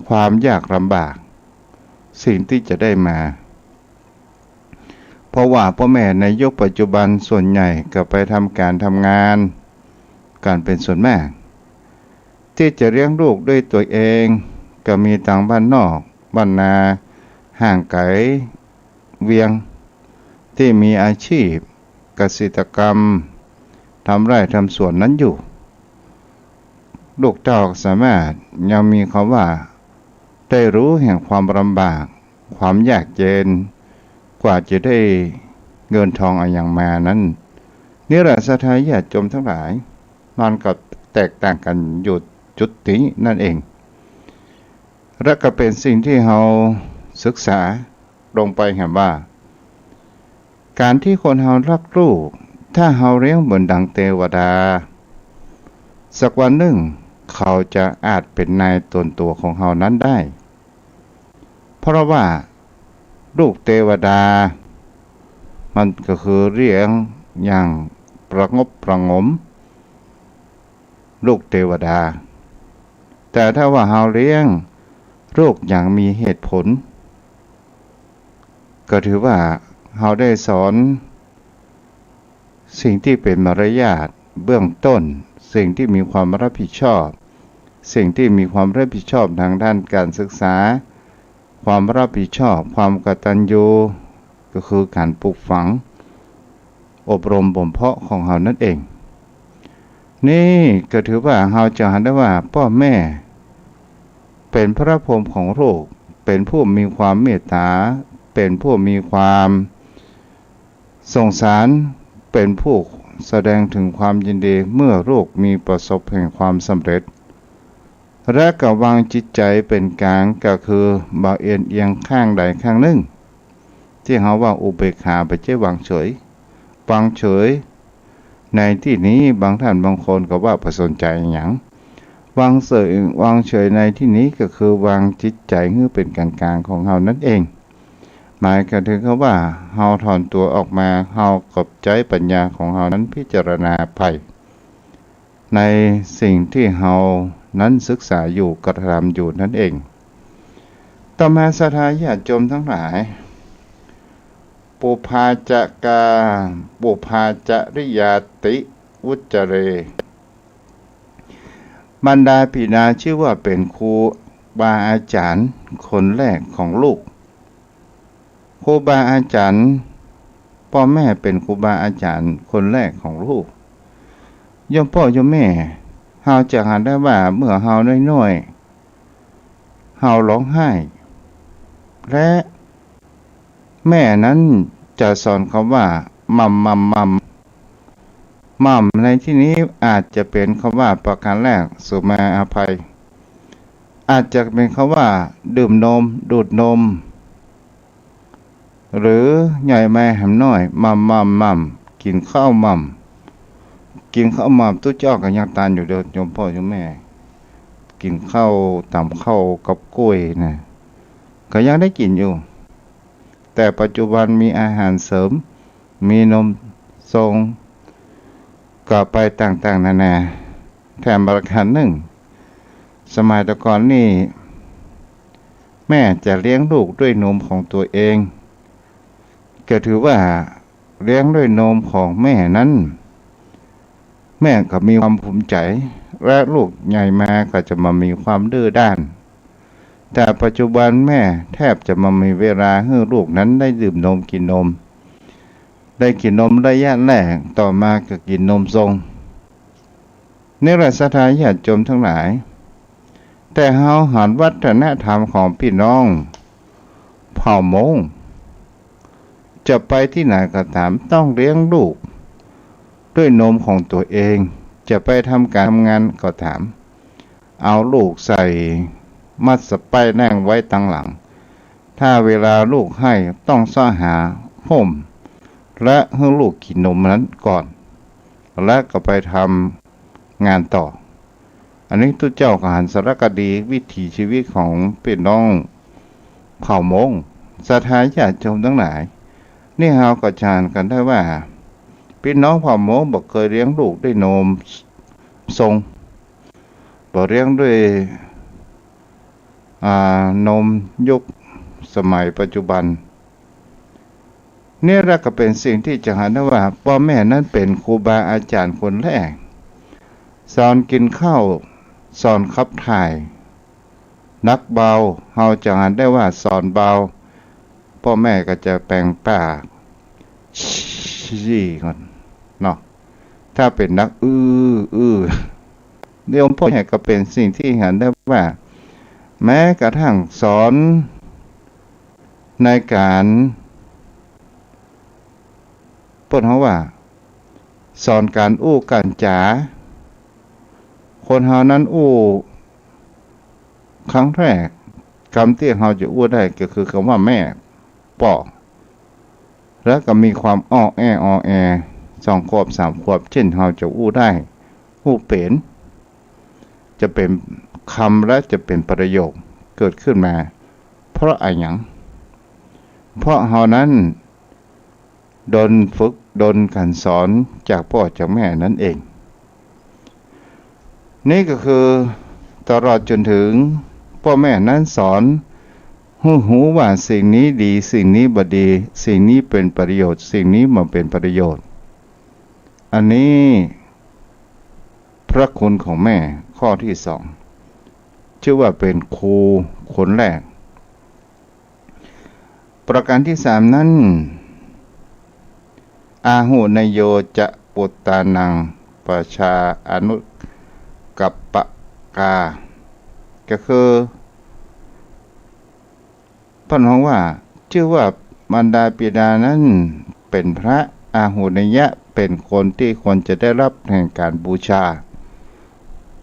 ความยากลำบากสิ่งที่จะได้มาเพราะว่าพ่อแม่ในยุคปัจจุบันส่วนใหญ่ก็ไปทำงานการเป็นส่วนมากที่จะเลี้ยงลูกด้วยตัวเองก็มีต่างบ้านนอกบ้านนาห่างไกลเวียงที่มีอาชีพเกษตรกรรมทำไร่ทำสวนนั้นอยู่ลูกเต้าสามารถยังมีคำว่าได้รู้แห่งความลำบากความยากเย็นกว่าจะได้เงินทองอะไรอย่างมานั้นนี่แหละศรัทธาญาติโยมทั้งหลายมันก็แตกต่างกันอยู่จุดนี้นั่นเองและก็เป็นสิ่งที่เราศึกษาลงไปเห็นว่าการที่คนเรารักลูกถ้าเราเลี้ยงเหมือนดังเทวดาสักวันหนึ่ง เขาจะอาจเป็นนายตนตัวของเฮานั้นได้ เพราะว่าลูกเทวดามันก็คือเรียงอย่างประงบประงมลูกเทวดาแต่ถ้าว่าเฮาเลี้ยงลูกอย่างมีเหตุผลก็ถือว่าเฮาได้สอนสิ่งที่เป็นมารยาทเบื้องต้นสิ่งที่มีความรับผิดชอบสิ่งที่มีความรับผิดชอบทางด้านการศึกษาความรับผิดชอบความกตัญญูก็คือการปลูกฝังอบรมบ่มเพาะของเฮานั่นเองนี่ก็ถือว่าเฮาจะเห็นได้ว่าพ่อแม่เป็นพระพรหมของโลกเป็นผู้มีความเมตตาเป็นผู้มีความสงสารเป็นผู้แสดงถึงความยินดีเมื่อลูกมีประสบแห่งความสำเร็จและก็วางจิตใจเป็นกลางก็คือบ่เอียงข้างใดข้างหนึ่งที่เฮาว่าอุเบกขาไปเจ้วางเฉยวางเฉยในที่นี้บางท่านบางคนก็ว่าประสนใจหยังวางเฉยในที่นี้ก็คือวางจิตใจให้เป็นกลางๆของเฮานั่นเองหมายถึงว่าเฮาถอนตัวออกมาเฮากบใจปัญญาของเฮานั้นพิจารณาไปในสิ่งที่เฮานั้นศึกษาอยู่กระทำอยู่นั่นเองต่อมาศรัทธาญาติโยมทั้งหลายปุพาจะกาปุพาจริยาติอุจเรบรรดาปิดาชื่อว่าเป็นครูบาอาจารย์คนแรกของลูกครูบาอาจารย์พ่อแม่เป็นครูบาอาจารย์คนแรกของลูกโยมพ่อโยมแม่เฮาจะเห็นได้ว่าเมื่อเฮาน้อยๆเฮาร้องไห้และแม่นั้นจะสอนคำว่ามัมในที่นี้อาจจะเป็นคำว่าประการแรกสุมาอภัยอาจจะเป็นคำว่าดื่มนมดูดนมหรือใหญ่แม่แหมน้อยมัมกินข้าวมัมตู้เจ้าก็ยังตานอยู่เด้อโยมพ่อโยมแม่กินข้าวตำข้าวกับกล้วยนะก็ยังได้กินอยู่แต่ปัจจุบันมีอาหารเสริมมีนมทรงก็ไปต่างๆนานาแถมประการหนึ่งสมัยแต่ก่อนนี่แม่จะเลี้ยงลูกด้วยนมของตัวเองก็ถือว่าเลี้ยงด้วยนมของแม่นั้นแม่ก็มีความภูมิใจและลูกใหญ่มาก็จะมามีความดื้อด้านแต่ปัจจุบันแม่แทบจะมามีเวลาให้ลูกนั้นได้ดื่มนมกินนมได้กินนมระยะแรกต่อมาก็กินนมทรงนี่แหละศรัทธาญาติโยมทั้งหลายแต่เฮาหันวัฒนธรรมของพี่น้องเผ่ามงจะไปที่ไหนก็ตามต้องเลี้ยงลูกด้วยนมของตัวเองจะไปทำการทำงานก็ถามเอาลูกใส่มัดสไปแน่งไว้ตั้งหลังถ้าเวลาลูกให้ต้องซ่อหาห่มและให้ลูกกินนมนั้นก่อนและก็ไปทำงานต่ออันนี้ทุกเจ้าก็หันสารคดีวิถีชีวิตของพี่น้องเผ่ามงศรัทธาญาติโยมทั้งหลายนี่เฮาก็ฌานกันได้ว่าพี่น้องเผ่ามงบ่เคยเลี้ยงลูกด้วยนมทรงบ่เลี้ยงด้วยนมยุคสมัยปัจจุบันนี่แหละก็เป็นสิ่งที่จะเห็นได้ว่าพ่อแม่นั้นเป็นครูบาอาจารย์คนแรกสอนกินข้าวสอนขับถ่ายนักเบาเฮาจะเห็นได้ว่าสอนเบาพ่อแม่ก็จะแปลงปากชี้ก่อนเนาะถ้าเป็นนักเดี๋ยวพ่อแม่ก็เป็นสิ่งที่เห็นได้ว่าแม้กระทั่งสอนในการเปิ้นเฮาว่าสอนการการจาคนเฮานั้นครั้งแรกคำที่เฮาจะได้ก็คือคำว่าแม่ป่อแล้วก็มีความอ้อแอ2 ขวบ 3 ขวบเช่นเฮาจะได้เป็น จะเป็นคำและจะเป็นประโยคเกิดขึ้นมาเพราะอะไรหยังเพราะเฮานั้นโดนฝึกโดนการสอนจากพ่อจากแม่นั่นเองนี่ก็คือตลอดจนถึงพ่อแม่นั้นสอนหูว่าสิ่งนี้ดีสิ่งนี้บ่ดีสิ่งนี้เป็นประโยชน์สิ่งนี้บ่เป็นประโยชน์อันนี้พระคุณของแม่ข้อที่สองชื่อว่าเป็นครูคนแรกประการที่สามนั้นอาหุนโยจะปุตตานังประชาอนุกัปปะกาก็คือพระองค์ว่าชื่อว่าบรรดาปิดานั้นเป็นพระอาหุนยะเป็นคนที่ควรจะได้รับแห่งการบูชา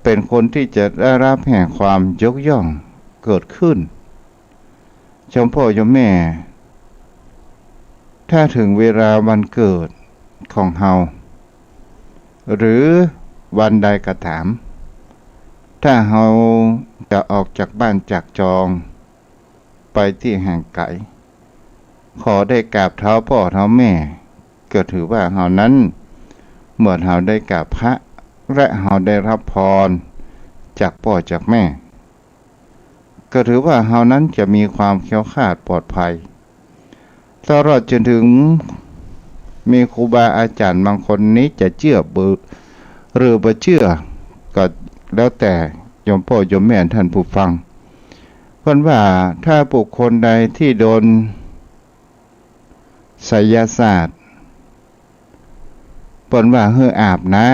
เป็นคนที่จะได้รับแห่งความยกย่องเกิดขึ้นชมพ่อชมแม่ถ้าถึงเวลาวันเกิดของเฮาหรือวันใดก็ตามถ้าเฮาจะออกจากบ้านจากจองไปที่ห่างไกลขอได้กราบเท้าพ่อเท้าแม่ก็ถือว่าเฮานั้นเมื่อเฮาได้กราบพระและเฮาได้รับพรจากพ่อจากแม่ก็ถือว่าเฮานั้นจะมีความแคล้วคลาดปลอดภัยตลอดจนถึงมีครูบาอาจารย์บางคนนี้จะเชื่อหรือบ่เชื่อก็แล้วแต่โยมพ่อโยมแม่ท่านผู้ฟังเพิ่นว่าถ้าบุคคลใดที่โดนไสยศาสตร์เพิ่นว่าให้อาบน้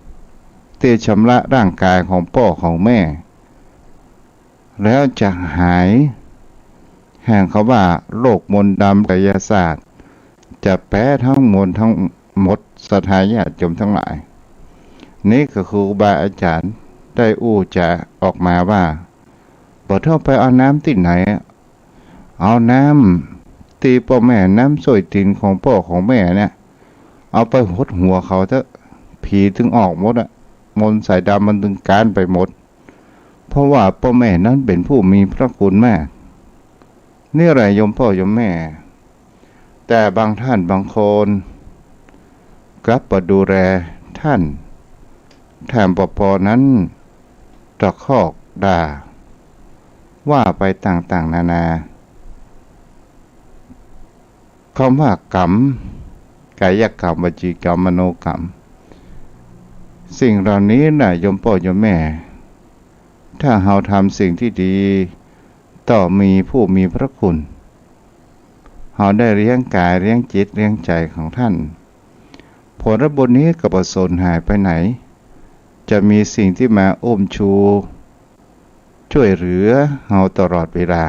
ำที่ชำระร่างกายของพ่อของแม่แล้วจะหายแห่งเขาว่าโรคมนต์ดำไสยศาสตร์จะแพ้ทั้งมนต์ทั้งหมดศรัทธาญาติโยมทั้งหลายนี่ก็คือครูบาอาจารย์ได้จะออกมาว่าบ่เท่าไปเอาน้ำที่ไหนเอาน้ำตีพ่อแม่น้ำสวยตีนของพ่อของแม่เนี่ยเอาไปหดหัวเขาเถอะผีถึงออกหมดอะมนต์สายดำมันถึงการไปหมดเพราะว่าพ่อแม่นั้นเป็นผู้มีพระคุณมากนี่แหละโยมพ่อโยมแม่แต่บางท่านบางคนกลับมาดูแลท่านแถมปอนั้นตะคอกด่าว่าไปต่างๆนานาคำว่ากรรมกายกรรมวจีกรรมมโนกรรมสิ่งเหล่านี้น่ะโยมพ่อโยมแม่ถ้าเราทำสิ่งที่ดีต่อมีผู้มีพระคุณเราได้เลี้ยงกายเลี้ยงจิตเลี้ยงใจของท่านผลบุญนี้ก็บ่สูญหายไปไหนจะมีสิ่งที่มาอุ้มชูช่วยเหลือเราตลอดเวลา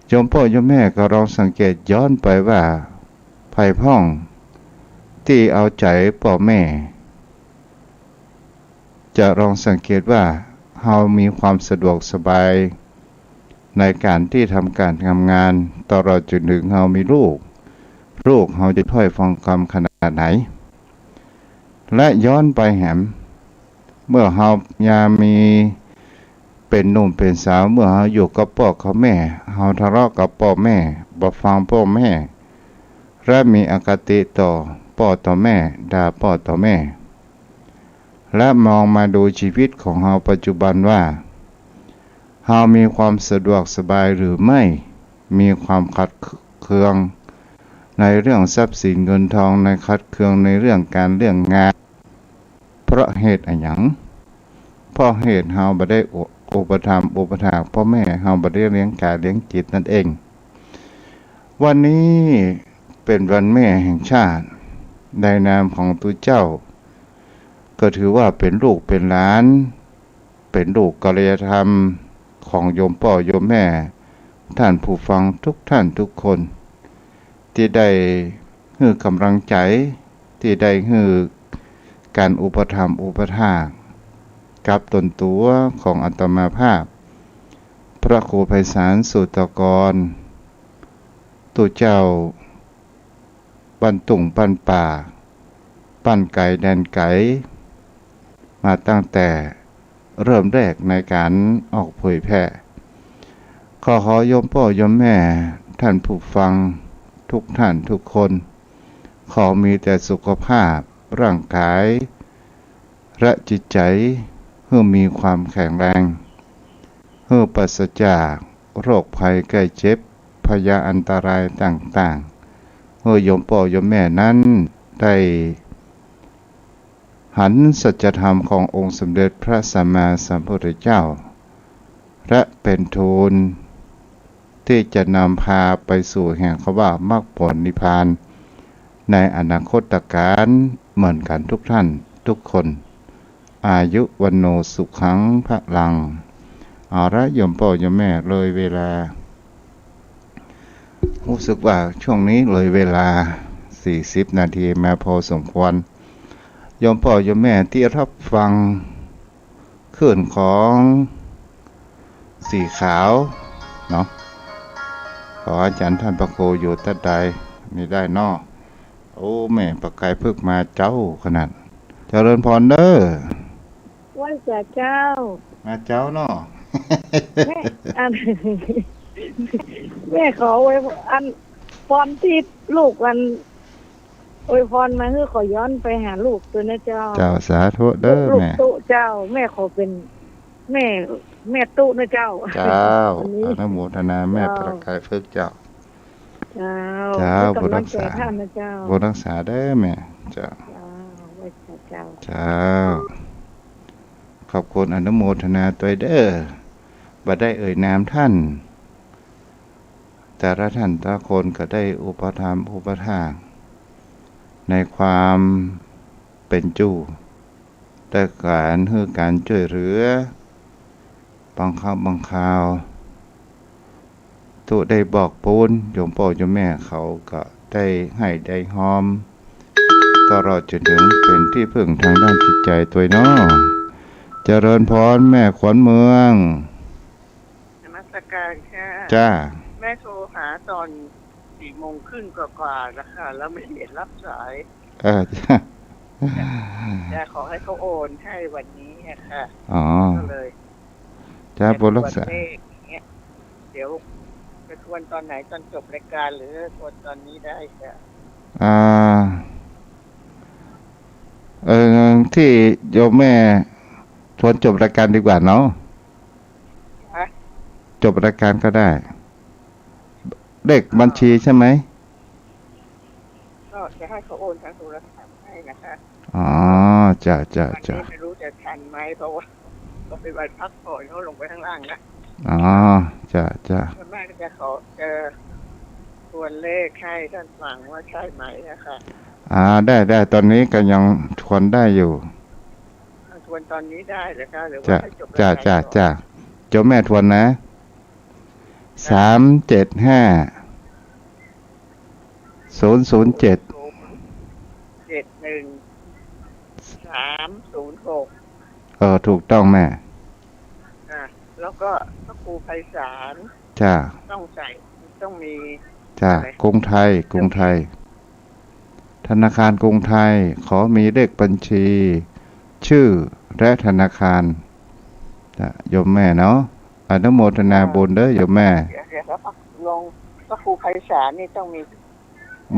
โยมพ่อโยมแม่ก็ลองสังเกตย้อนไปว่าไผ่พ่องที่เอาใจพ่อแม่จะลองสังเกตว่าเรามีความสะดวกสบายในการที่ทำการทำงานตลอดจนถึงเรามีลูกเราจะถ้อยฟังคำขนาดไหนและย้อนไปแหมเมื่อเรายามมีเป็นหนุ่มเป็นสาวเมื่อเราอยู่กับพ่อกับแม่เราทะเลาะกับพ่อแม่บ่ฟังพ่อแม่และมีอคติต่อพ่อต่อแม่ด่าพ่อต่อแม่และมองมาดูชีวิตของเราปัจจุบันว่าเรามีความสะดวกสบายหรือไม่มีความขัดเคืองในเรื่องทรัพย์สินเงินทองในขัดเคืองในเรื่องการเรื่องงานเพราะเหตุอะไรหยังเพราะเหตุเราบ่ได้อุปถัมภ์อุปถากพ่อแม่เราบ่ได้เลี้ยงกายเลี้ยงจิตนั่นเองวันนี้เป็นวันแม่แห่งชาติในนามของตัวเจ้าก็ถือว่าเป็นลูกเป็นหลานเป็นลูกกัลยาณธรรมของโยมพ่อโยมแม่ท่านผู้ฟังทุกท่านทุกคนที่ได้ให้กำลังใจที่ได้ให้การอุปถัมภ์อุปถากกับตนตัวของอาตมาภาพพระครูไพศาลสุตกรตัวเจ้าปันตุ่งปันป่าปั้นไก่แดนไก่มาตั้งแต่ เริ่มแรกในการออกเผยแพร่ขอโยมพ่อโยมแม่ท่านผู้ฟังทุกท่านทุกคนขอมีแต่สุขภาพร่างกายและจิตใจให้มีความแข็งแรงให้ปราศจากโรคภัยใกล้เจ็บพยาอันตรายต่างๆให้โยมพ่อโยมแม่นั้นได้หันสัจธรรมขององค์สมเด็จพระสัมมาสัมพุทธเจ้าและเป็นทูลที่จะนำพาไปสู่แห่งคำว่ามรรคผลนิพพานในอนาคตการเหมือนกันทุกท่านทุกคนอายุวันโนสุขังพลังเอาละโยมพ่อโยมแม่เลยเวลารู้สึกว่าช่วงนี้เลยเวลา40 นาทีมาพอสมควรโยมพ่อโยมแม่ที่รับฟังคลื่นของสีขาวเนาะขออาจารย์ท่านพระครูอยู่ตัดใดมีได้นอโอ้แม่ประกายพึกมาเจ้าขนาดเจริญพรเด้อ ไหว้จ่าเจ้า มาเจ้าเนาะ แม่อัน แม่ขอไว้อันพรที่ลูกวันอวยพรมาคือขอย้อนไปหาลูกตัวนะเจ้า เจ้าสาธุเด้อ ลูก แม่ ตุเจ้า แม่ขอเป็น แม่ตุนะเจ้า เจ้า วันนี้ อนุโมทนาแม่ประกายพึกเจ้า เจ้า เจ้า ให้กำลังใจ บุญรักษา ท่านนะเจ้า บุญรักษาเด้อแม่เจ้า เจ้าไหว้จ่าเจ้า เจ้าขอบคุณอนุโมทนาตัวเด้อบ่ได้เอ่ยนามท่าน แต่ละท่านแต่ละคนก็ได้อุปถัมภ์อุปถากในความเป็นจู่แต่การให้การช่วยเหลือบางครั้งบางคราวตุได้บอกปูนโยมพ่อโยมแม่เขาก็ได้ให้ได้หอมตลอดจนถึงเป็นที่พึ่งทางด้านจิตใจตัวเนาะเจริญพรแม่ขวัญเมือง นมัสการค่ะ จ้า แม่โทรหาตอน4:30กว่าๆนะคะแล้วไม่เห็นรับสาย จ้า จะขอให้เขาโอนให้วันนี้อะค่ะ อ๋อ ก็เลย จ้าบุญรักษา เลขอย่างเงี้ยเดี๋ยวจะทวนตอนไหนตอนจบรายการหรือทวนตอนนี้ได้ค่ะ อ่าที่โยมแม่ทวนจบรายการดีกว่าเนาะ ฮะ จบรายการก็ได้เลขบัญชีใช่ไหม ก็จะให้เขาโอนทางโทรศัพท์ให้นะคะ อ๋อจ้า วันนี้ไม่รู้จะทันไหมเพราะว่าก็เป็นวันพักผ่อนเขาลงไปข้างล่างนะ อ๋อจ้า ส่วนมากก็จะขอทวนเลขให้ท่านฟังว่าใช่ไหมนะคะ ได้ตอนนี้ก็ยังทวนได้อยู่ ทวนตอนนี้ได้เหรือคะหรือว่า จ้า ให้จบรายการก่อน จ้าโยมแม่ทวนนะ375 007 71 306ถูกต้องแม่ แล้วก็พระครูไพศาล จ้า ต้องมี จ้า อะไร กรุงไทยธนาคารกรุงไทยขอมีเลขบัญชี ชื่อและธนาคารจ้ะโยมแม่เนาะอนุโมทนาบุญเด้อโยมแม่ เดี๋ยวลงพระครูไพศาลนี่ต้องมี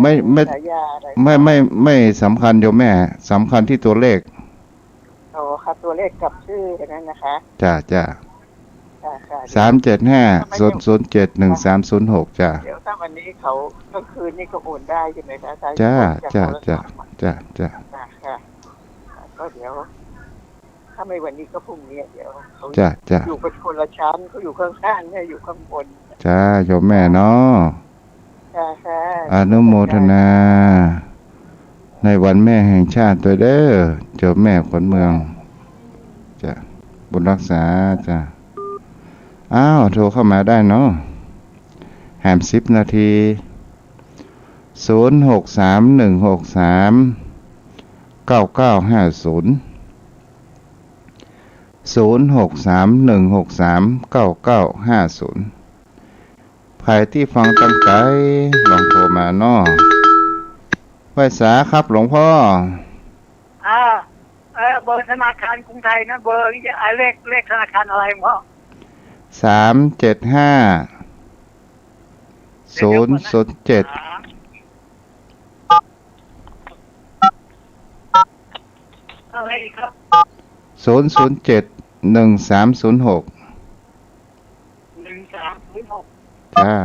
ไม่ ฉายาอะไร ไม่สำคัญโยมแม่สำคัญที่ตัวเลข อ๋อค่ะตัวเลขกับชื่อแค่นั้นนะคะ จ้า ค่ะ 375 007 1306จ้า เดี๋ยวถ้าวันนี้เขากลางคืนนี่ก็โอนได้ใช่ไหมคะ จ้า ค่ะก็เดี๋ยว ถ้าไม่วันนี้ก็พรุ่งนี้เดี๋ยวเขา จ้า อยู่เป็นคนละชั้นเขาอยู่ข้างๆเนี่ยอยู่ข้างบน จ้าโยมแม่เนาะ ค่ะ อนุโมทนา ในวันแม่แห่งชาติตัวเด้อโยมแม่ขวัญเมืองจ้าบุญรักษาจ้าโทรเข้ามาได้เนาะแหม10 นาที 0631639950 0631639950ใครที่ฟังตั้งใจลองโทรมาเนาะไหว้สาครับหลวงพ่อ พ เบอร์ธนาคารกรุงไทยนะเบอร์เลขธนาคารอะไรพ่อ 375 007อะไรอีกครับ 007 1306 1306จ้า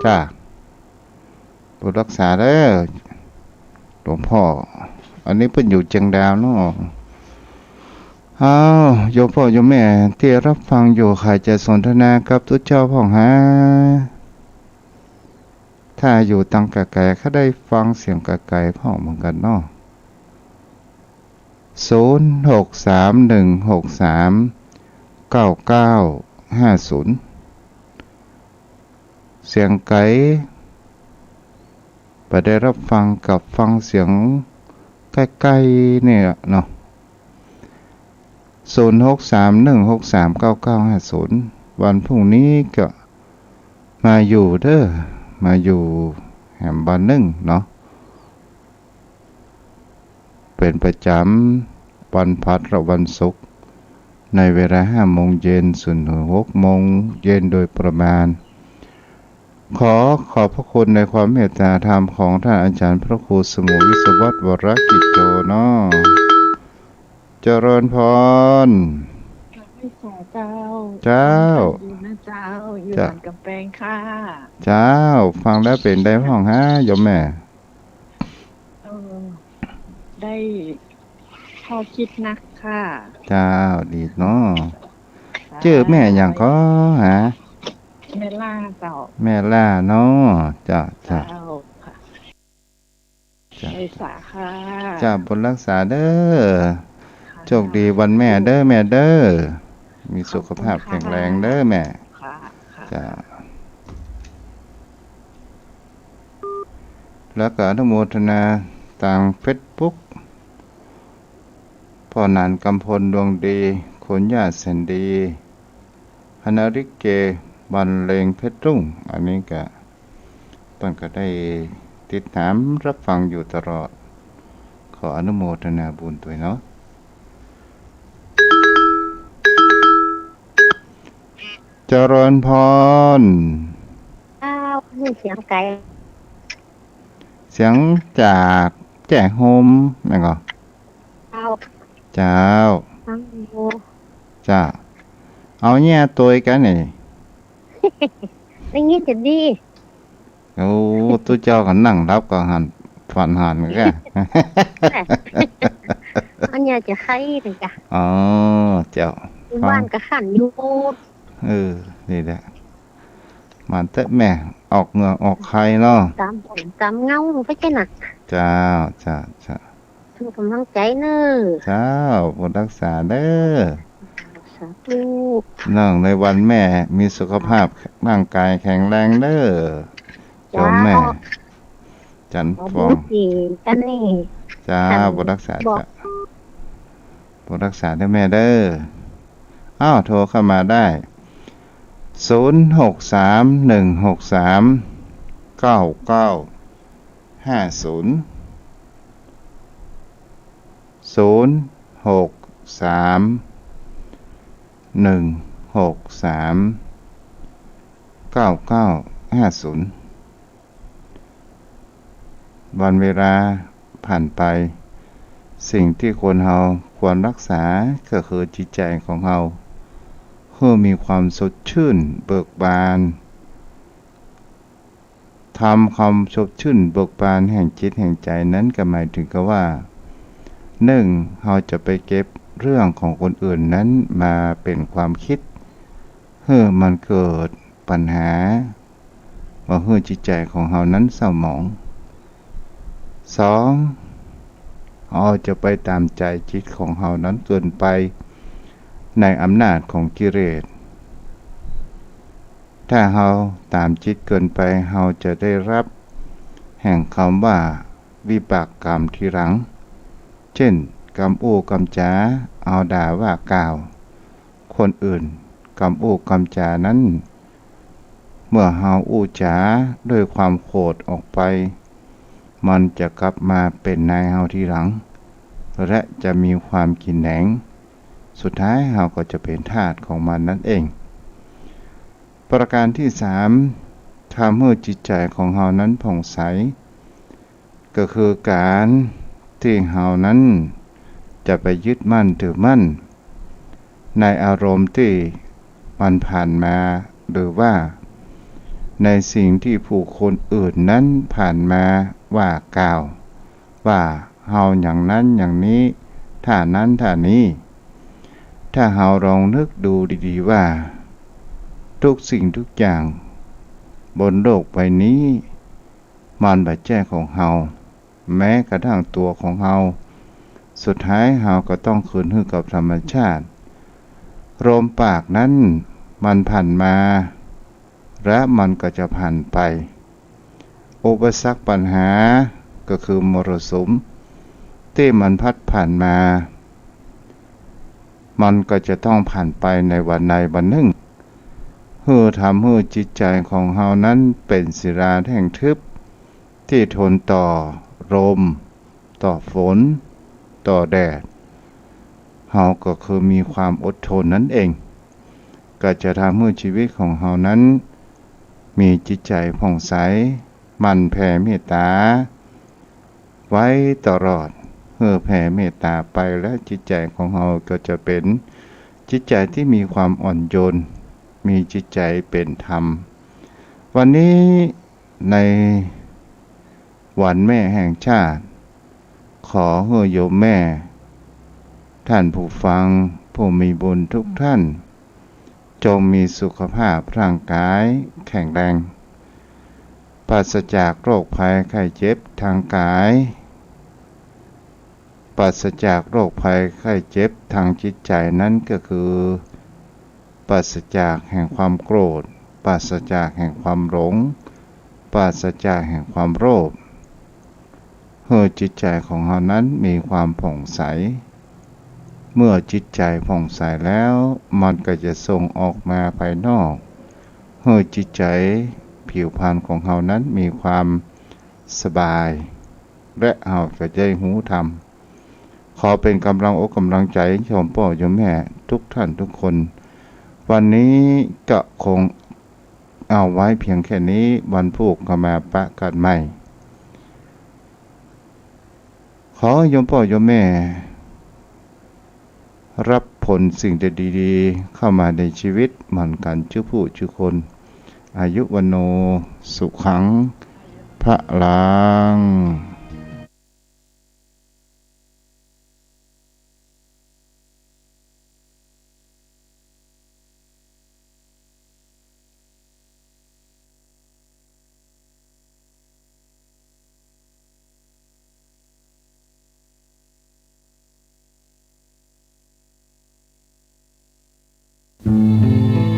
จ้าโปรดรักษาเด้อหลวงพ่ออันนี้เพิ่นอยู่เชียงดาวเนาะอ้าวโยมพ่อโยมแม่ที่รับฟังอยู่ใครจะสนทนากับทุกเจ้าพ่องฮะถ้าอยู่ตังไกลๆเขาได้ฟังเสียงไกลๆพ่อเหมือนกันเนาะ0631639950เสียงไกลไปได้รับฟังกับฟังเสียงใกล้ๆเนี่ยเนาะ0631639950วันพรุ่งนี้ก็มาอยู่เด้อมาอยู่แหมบ้านหนึ่งเนาะเป็นประจำวันพัดและวันศุกร์ในเวลา5 โมงเย็นถึง6 โมงเย็นโดยประมาณขอบพระคุณในความเมตตาธรรมของท่านอาจารย์พระครูสมุวิศวัตรวรกิจโจเนาะเจริญพรไม่สาเจ้า เจ้าอยู่นะเจ้าอยู่หลังกำแพงค่ะ เจ้าฟังแล้วเป็นได้พ้องฮะโยมแม่ได้ข้อคิดนักค่ะเจ้าดีเนาะชื่อแม่อย่างก็ฮะแม่ล่าเจ้าแม่ล่าเนาะจ้าค่ะไอสาค่ะจ้าบุญรักษาเด้อโชคดีวันแม่เด้อแม่เด้อมีสุขภาพแข็งแรงเด้อแม่จ้าแล้วก็อนุโมทนาทางเฟซบุ๊กพ่อนานกำพลดวงดีคนญาติแสนดีคณะริเกบรรเลงเพชรรุ่งอันนี้ก็ต้นก็ได้ติดตามรับฟังอยู่ตลอดขออนุโมทนาบุญด้วยเนาะเจริญพรนี่เสียงไก่เสียงจากแจ้โฮมนั่นก็เจ้าจ้าเอาเนี่ยตัวกันนี่ไม่งี้จะดีโอ้ตัวเจ้าก็นั่งรับก็หันฝันหันก็อันนี้จะใครเลยจ้ะอ๋อเจ้าบ้านก็ขันอยู่นี่แหละมันเตะแม่ออกเหงื่อออกไข่เนาะตามเงาไม่ใช่หนักเจ้าทุกกำลังใจเนอะเจ้าบุญรักษาเด้อน้องในวันแม่มีสุขภาพร่างกายแข็งแรงเด้อโยมแม่จันฟองจ้าบุญรักษาจ้าบุญรักษาเด้อแม่เด้ออ้าวโทรเข้ามาได้0631639950วันเวลาผ่านไปสิ่งที่คนเราควรรักษาก็คือจิตใจของเราเพื่อมีความสดชื่นเบิกบานทำความสดชื่นเบิกบานแห่งจิตแห่งใจนั้นก็หมายถึงกับว่า1เราจะไปเก็บเรื่องของคนอื่นนั้นมาเป็นความคิดเพื่อมันเกิดปัญหาว่าเพื่อจิตใจของเรานั้นเศร้าหมอง2เราจะไปตามใจจิตของเรานั้นเกินไปในอำนาจของกิเลสถ้าเราตามจิตเกินไปเราจะได้รับแห่งคำว่าวิบากกรรมทีหลังเช่นกรรมอู้กรรมจาเอาด่าว่ากล่าวคนอื่นกรรมอู้กรรมจานั้น เมื่อเฮาอู้จาด้วยความโกรธออกไปมันจะกลับมาเป็นนายเฮาทีหลังและจะมีความกินแหนงสุดท้ายเฮาก็จะเป็นทาสของมันนั่นเองประการที่3ทำให้จิตใจของเฮานั้นผ่องใสก็คือการที่เฮานั้นจะไปยึดมั่นถือมั่นในอารมณ์ที่มันผ่านมาหรือว่าในสิ่งที่ผู้คนอื่นนั้นผ่านมาว่ากล่าวว่าเฮาอย่างนั้นอย่างนี้ท่านั้นท่านี้ถ้าเฮาลองนึกดูดีๆว่าทุกสิ่งทุกอย่างบนโลกใบนี้มันบัดแจ้ของเฮาแม้กระทั่งตัวของเฮาสุดท้ายเฮาก็ต้องคืนให้กับธรรมชาติลมปากนั้นมันผ่านมาและมันก็จะผ่านไปอุปสรรคปัญหาก็คือมรสุมที่มันพัดผ่านมามันก็จะต้องผ่านไปในวันใดวันหนึ่งเพื่อทำให้จิตใจของเฮานั้นเป็นศิลาแท่งทึบที่ทนต่อลมต่อฝนต่อแดดเฮาก็คือมีความอดทนนั่นเองก็จะทำให้ชีวิตของเฮานั้นมีจิตใจผ่องใสมันแผ่เมตตาไว้ตลอดเมื่อแผ่เมตตาไปและจิตใจของเฮาก็จะเป็นจิตใจที่มีความอ่อนโยนมีจิตใจเป็นธรรมวันนี้ในวันแม่แห่งชาติขอให้โยมแม่ท่านผู้ฟังผู้มีบุญทุกท่านจงมีสุขภาพร่างกายแข็งแรงปราศจากโรคภัยไข้เจ็บทางกายปราศจากโรคภัยไข้เจ็บทางจิตใจนั้นก็คือปราศจากแห่งความโกรธปราศจากแห่งความหลงปราศจากแห่งความโลภให้จิตใจของเรานั้นมีความผ่องใสเมื่อจิตใจผ่องใสแล้วมันก็จะส่งออกมาภายนอกให้จิตใจผิวพรรณของเรานั้นมีความสบายและเราจะได้หูธรรมขอเป็นกำลังอกกำลังใจโยมพ่อโยมแม่ทุกท่านทุกคนวันนี้ก็คงเอาไว้เพียงแค่นี้วันพุธก็มาปะกันใหม่ขอโยมพ่อโยมแม่รับผลสิ่งดีๆเข้ามาในชีวิตเหมือนกันทุกผู้ทุกคนอายุวันโนสุขังพระลัง